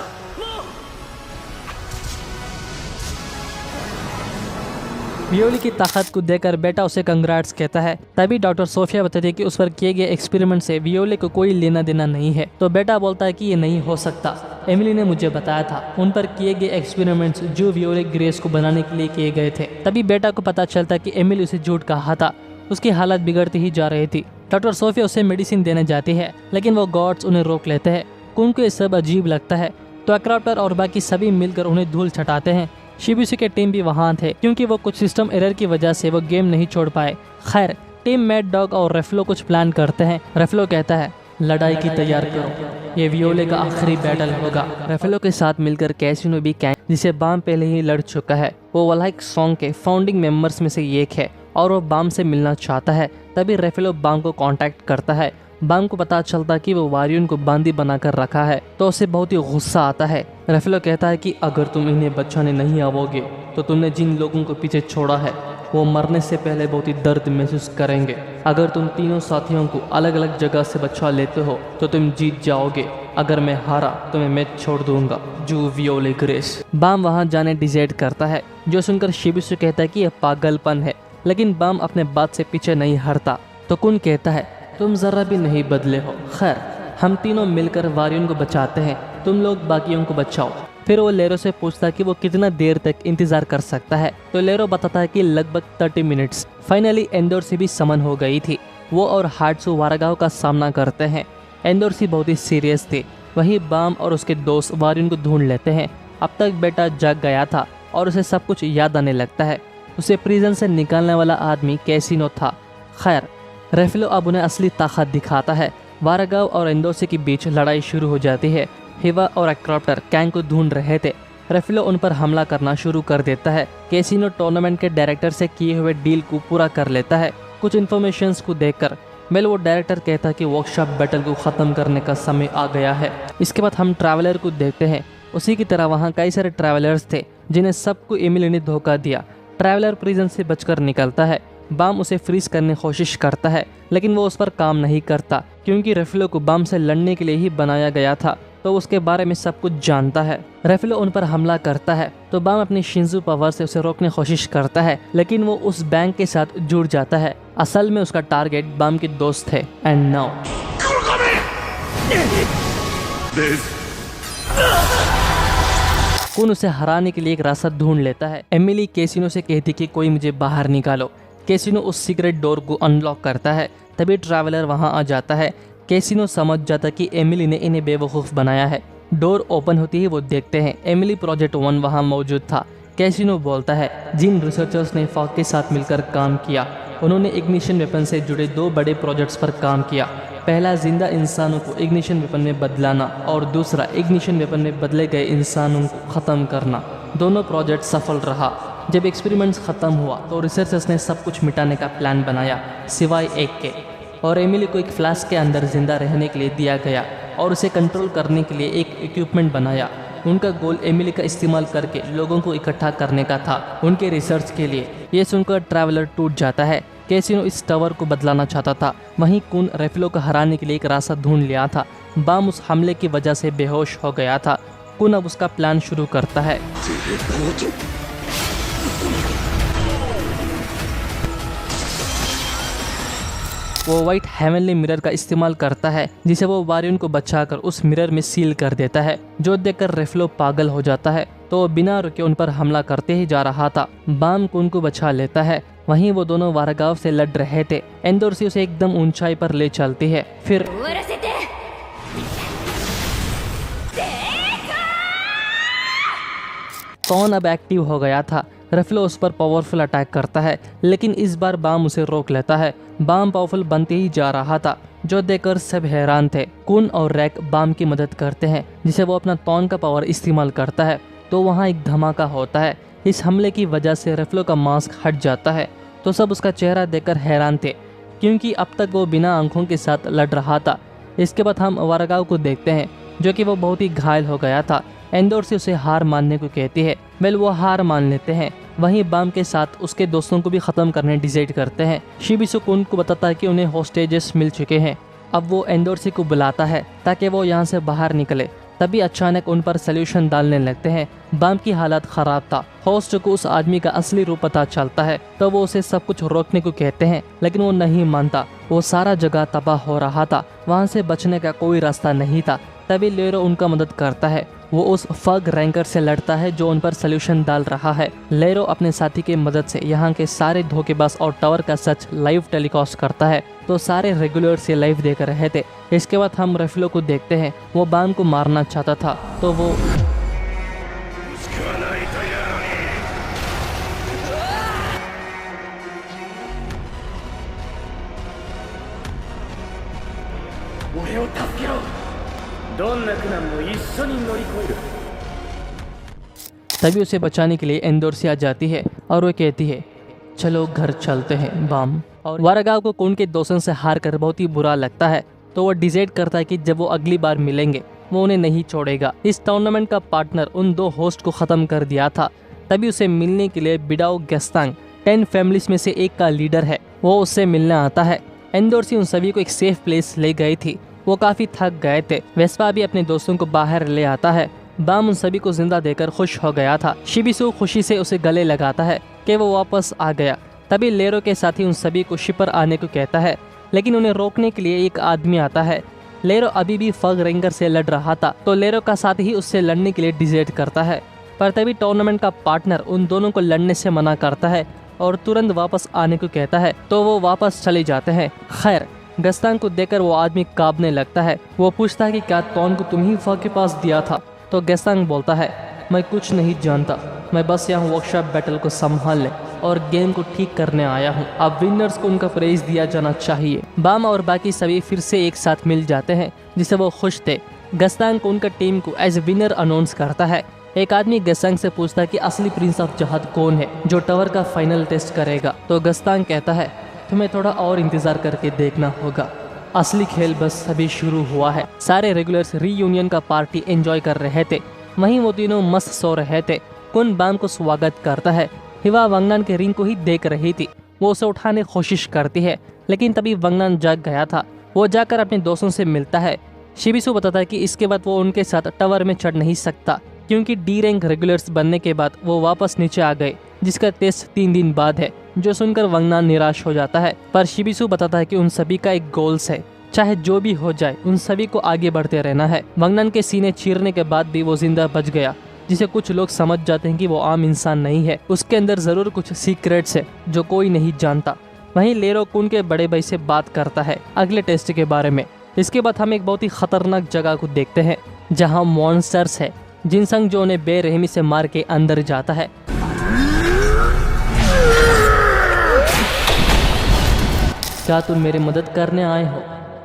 वियोले की ताकत को देखकर बेटा उसे कंग्रेट्स कहता है। तभी डॉक्टर सोफिया बताती है कि उस पर किए गए एक्सपेरिमेंट से वियोले को कोई लेना देना नहीं है। तो बेटा बोलता है कि ये नहीं हो सकता, एमिली ने मुझे बताया था उन पर किए गए एक्सपेरिमेंट्स जो वियोले ग्रेस को बनाने के लिए किए गए थे। तभी बेटा को पता चलता है कि एमिली उसे झूठ कहा था। उसकी हालत बिगड़ती ही जा रही थी। डॉक्टर सोफिया उसे मेडिसिन देने जाती है, लेकिन वो गॉड्स उन्हें रोक लेते हैं। कुन को ये सब अजीब लगता है, तो एक्राप्टर और बाकी सभी मिलकर उन्हें धूल छटाते हैं। शिबिसु के टीम भी वहाँ थे, क्योंकि वो कुछ सिस्टम एरर की वजह से वो गेम नहीं छोड़ पाए। खैर टीम मैड डॉग और रेफ्लो कुछ प्लान करते हैं। रेफ्लो कहता है लड़ाई की तैयार करो, ये वियोले का आखिरी बैटल होगा। रेफ्लो के साथ मिलकर कैसिनो भी कैंग, जिसे बाम पहले ही लड़ चुका है, वो वलाइक सॉन्ग के फाउंडिंग मेंबर्स में से एक है और वो बाम से मिलना चाहता है। तभी रेफ्लो बाम को कांटेक्ट करता है। बाम को पता चलता कि वो वारियन को बांदी बनाकर रखा है, तो उसे बहुत ही गुस्सा आता है। रेफ्लो कहता है कि अगर तुम इन्हें बचाने नहीं आओगे तो तुमने जिन लोगों को पीछे छोड़ा है वो मरने से पहले बहुत ही दर्द महसूस करेंगे। अगर तुम तीनों साथियों को अलग अलग जगह से बचा लेते हो तो तुम जीत जाओगे। अगर मैं हारा तो मैं मैच छोड़ दूंगा। जो वियोले ग्रेस। बाम वहाँ जाने डिसाइड करता है, जो सुनकर शिबिसु कहता है कि यह पागलपन है, लेकिन बाम अपने बात से पीछे नहीं हटता। तो कुन कहता है तुम जरा भी नहीं बदले हो। खैर हम तीनों मिलकर वारियन को बचाते हैं, तुम लोग बाकियों को बचाओ। फिर वो लेरो से पूछता है कि वो कितना देर तक इंतजार कर सकता है। तो लेरो बताता है कि लगभग 30 मिनट्स। फाइनली एंडोर्सी भी समन हो गई थी। वो और हाट्सु वारागाओ का सामना करते हैं। एंडोर्सी बहुत ही सीरियस थी। वहीं बाम और उसके दोस्त वारियन को ढूंढ लेते हैं। अब तक बेटा जग गया था और उसे सब कुछ याद आने लगता है। उसे प्रिजन से निकालने वाला आदमी कैसिनो था। खैर रेफ्लो अब उन्हें असली ताकत दिखाता है। वारागाओ और एंडोर्सी के बीच लड़ाई शुरू हो जाती है। हिवा और एक्राप्टर कैंग को ढूंढ रहे थे। रेफ्लो उन पर हमला करना शुरू कर देता है। कैसिनो टूर्नामेंट के डायरेक्टर से किए हुए डील को पूरा कर लेता है। कुछ इन्फॉर्मेशंस को देखकर वो डायरेक्टर कहता है कि वर्कशॉप बैटल को ख़त्म करने का समय आ गया है। इसके बाद हम ट्रैवलर को देखते हैं। उसी की तरह वहाँ कई सारे ट्रैवलर्स थे जिन्हें सबको एमिली ने धोखा दिया। ट्रैवलर प्रिजन से बचकर निकलता है। बाम उसे फ्रीज करने की कोशिश करता है, लेकिन वो उस पर काम नहीं करता, क्योंकि रेफ्लो को बाम से लड़ने के लिए ही बनाया गया था। तो उसके बारे में सब कुछ जानता है। रेफिलो उन पर हमला करता है तो बाम अपनी शिंजू पावर से उसे रोकने की कोशिश करता है, लेकिन वो उस बैंक के साथ जुड़ जाता है। असल में उसका टारगेट बाम के दोस्त थे। एंड नाउ कुन उसे हराने के लिए एक रास्ता ढूंढ लेता है। एमिली कैसिनो से कहती कि कोई मुझे बाहर निकालो। कैसिनो उस सीक्रेट डोर को अनलॉक करता है। तभी ट्रैवलर वहां आ जाता है। कैसिनो समझ जाता कि एमिली ने इन्हें बेवकूफ़ बनाया है। डोर ओपन होती ही वो देखते हैं एमिली प्रोजेक्ट 1 वहां मौजूद था। कैसिनो बोलता है जिन रिसर्चर्स ने फॉग के साथ मिलकर काम किया उन्होंने इग्निशन वेपन से जुड़े 2 बड़े प्रोजेक्ट्स पर काम किया। पहला जिंदा इंसानों को इग्निशन वेपन में बदलाना और दूसरा इग्निशन वेपन में बदले गए इंसानों को ख़त्म करना। दोनों प्रोजेक्ट सफल रहा। जब एक्सपेरिमेंट्स ख़त्म हुआ तो रिसर्चर्स ने सब कुछ मिटाने का प्लान बनाया सिवाय एक के, और एमिली को एक फ्लास्क के अंदर जिंदा रहने के लिए दिया गया और उसे कंट्रोल करने के लिए एक इक्विपमेंट बनाया। उनका गोल एमिली का इस्तेमाल करके लोगों को इकट्ठा करने का था उनके रिसर्च के लिए। ये सुनकर ट्रैवलर टूट जाता है। कैसिनो इस टावर को बदलाना चाहता था। वहीं कुन रेफिलो को हराने के लिए एक रास्ता ढूंढ लिया था। बाम उस हमले की वजह से बेहोश हो गया था। कुन अब उसका प्लान शुरू करता है। वो व्हाइट हेवनली मिरर का इस्तेमाल करता है जिसे वो वारियन को बचाकर उस मिरर में सील कर देता है, जो देखकर रेफिलो पागल हो जाता है तो वो बिना रुके उन पर हमला करते ही जा रहा था। बाम कुन को बचा लेता है। वहीं वो दोनों वारगाव से लड़ रहे थे। एंडोर्सी उसे एकदम ऊंचाई पर ले चलती है। फिर कौन अब एक्टिव हो गया था। रेफिलो उस पर पावरफुल अटैक करता है, लेकिन इस बार बाम उसे रोक लेता है। बाम पावरफुल बनते ही जा रहा था, जो देखकर सब हैरान थे। कुन और रैक बाम की मदद करते हैं, जिसे वो अपना तौन का पावर इस्तेमाल करता है। तो वहाँ एक धमाका होता है। इस हमले की वजह से रेफिलो का मास्क हट जाता है, तो सब उसका चेहरा देखकर हैरान थे, क्योंकि अब तक वो बिना आंखों के साथ लड़ रहा था। इसके बाद हम वारगाव को देखते हैं, जो कि वो बहुत ही घायल हो गया था। एंडोर्सी उसे हार मानने को कहती है। वेल वो हार मान लेते हैं। वहीं बाम के साथ उसके दोस्तों को भी ख़त्म करने डिसाइड करते हैं। शिबिसु कुन को बताता है कि उन्हें होस्टेजेस मिल चुके हैं। अब वो एंडोर्सी को बुलाता है ताकि वो यहाँ से बाहर निकले। तभी अचानक उन पर सोल्यूशन डालने लगते हैं। बाम की हालत ख़राब था। होस्ट को उस आदमी का असली रूप पता चलता है, तो वो उसे सब कुछ रोकने को कहते हैं, लेकिन वो नहीं मानता। वो सारा जगह तबाह हो रहा था, वहाँ से बचने का कोई रास्ता नहीं था। तभी लेरो उनका मदद करता है। वो उस फग रैंकर से लड़ता है जो उन पर सोल्यूशन डाल रहा है। लेरो अपने साथी की मदद से यहाँ के सारे धोखेबाज और टावर का सच लाइव टेलीकास्ट करता है, तो सारे रेगुलर से लाइव देख रहे थे। इसके बाद हम रेफिलो को देखते हैं। वो बाम को मारना चाहता था, तो वो तभी उसे बचाने के लिए एंडोर्सी आ जाती है और वो कहती है चलो घर चलते हैं बाम। और वारगाव को कुन के दोस्तों से हार कर बहुत ही बुरा लगता है, तो वो डिसाइड करता है कि जब वो अगली बार मिलेंगे वो उन्हें नहीं छोड़ेगा। इस टूर्नामेंट का पार्टनर उन 2 होस्ट को ख़त्म कर दिया था। तभी उसे मिलने के लिए बिडाओ गेस्तांग 10 फैमिलीज में से एक का लीडर है, वो उससे मिलने आता है। एंडोर्सी उन सभी को एक सेफ प्लेस ले गई थी। वो काफ़ी थक गए थे। वेस्पा भी अपने दोस्तों को बाहर ले आता है। बाम उन सभी को जिंदा देकर खुश हो गया था। शिबिसु खुशी से उसे गले लगाता है कि वो वापस आ गया। तभी लेरो के साथी उन सभी को शिप पर आने को कहता है, लेकिन उन्हें रोकने के लिए एक आदमी आता है। लेरो अभी भी फग रेंगर से लड़ रहा था, तो लेरो का साथ ही उससे लड़ने के लिए डिसाइड करता है। पर तभी टूर्नामेंट का पार्टनर उन दोनों को लड़ने से मना करता है और तुरंत वापस आने को कहता है, तो वो वापस चले जाते हैं। खैर गस्तांग को देखकर वो आदमी कांपने लगता है। वो पूछता है कि क्या तौन को तुम ही फग के पास दिया था? तो गस्तांग बोलता है मैं कुछ नहीं जानता, मैं बस यहाँ वर्कशॉप बैटल को संभालने और गेम को ठीक करने आया हूँ। अब विनर्स को उनका प्राइज दिया जाना चाहिए। बाम और बाकी सभी फिर से एक साथ मिल जाते हैं, जिससे वो खुश थे। गस्तांग को उनका टीम को एज विनर अनाउंस करता है। एक आदमी गस्तांग से पूछता है कि असली प्रिंस ऑफ जहाद कौन है जो टावर का फाइनल टेस्ट करेगा। तो गस्तांग कहता है तुम्हें थोड़ा और इंतजार करके देखना होगा, असली खेल बस अभी शुरू हुआ है। सारे रेगुलर्स रीयूनियन का पार्टी एंजॉय कर रहे थे। वहीं वो तीनों मस्त सो रहे थे। कुन बाम को स्वागत करता है। हिवा वंगनान के रिंग को ही देख रही थी। वो उसे उठाने की कोशिश करती है, लेकिन तभी वंगनान जाग गया था। वो जाकर अपने दोस्तों से मिलता है। शिबिसु बताता है कि इसके बाद वो उनके साथ टावर में चढ़ नहीं सकता क्योंकि डी रैंक रेगुलर्स बनने के बाद वो वापस नीचे आ गए, जिसका टेस्ट 3 दिन बाद है। जो सुनकर वंगनान निराश हो जाता है, पर शिबिसु बताता है कि उन सभी का एक गोल्स है, चाहे जो भी हो जाए उन सभी को आगे बढ़ते रहना है। वंगनान के सीने चीरने के बाद भी वो जिंदा बच गया, जिसे कुछ लोग समझ जाते हैं कि वो आम इंसान नहीं है, उसके अंदर जरूर कुछ सीक्रेट्स है जो कोई नहीं जानता। वहीं लेरो कुन के बड़े भाई से बात करता है अगले टेस्ट के बारे में। इसके बाद हम एक बहुत ही खतरनाक जगह को देखते हैं जहां मॉन्स्टर्स है। जिनसंग जो उन्हें बेरहमी से मार के अंदर जाता है। क्या तुम मेरी मदद करने आए हो?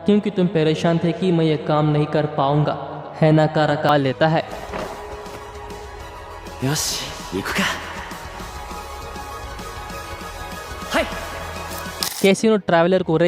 क्योंकि तुम परेशान थे कि मैं ये काम नहीं कर पाऊंगा, है ना? का रका लेता है। よし行くかはい कैसीनो ट्रैवलर को रेच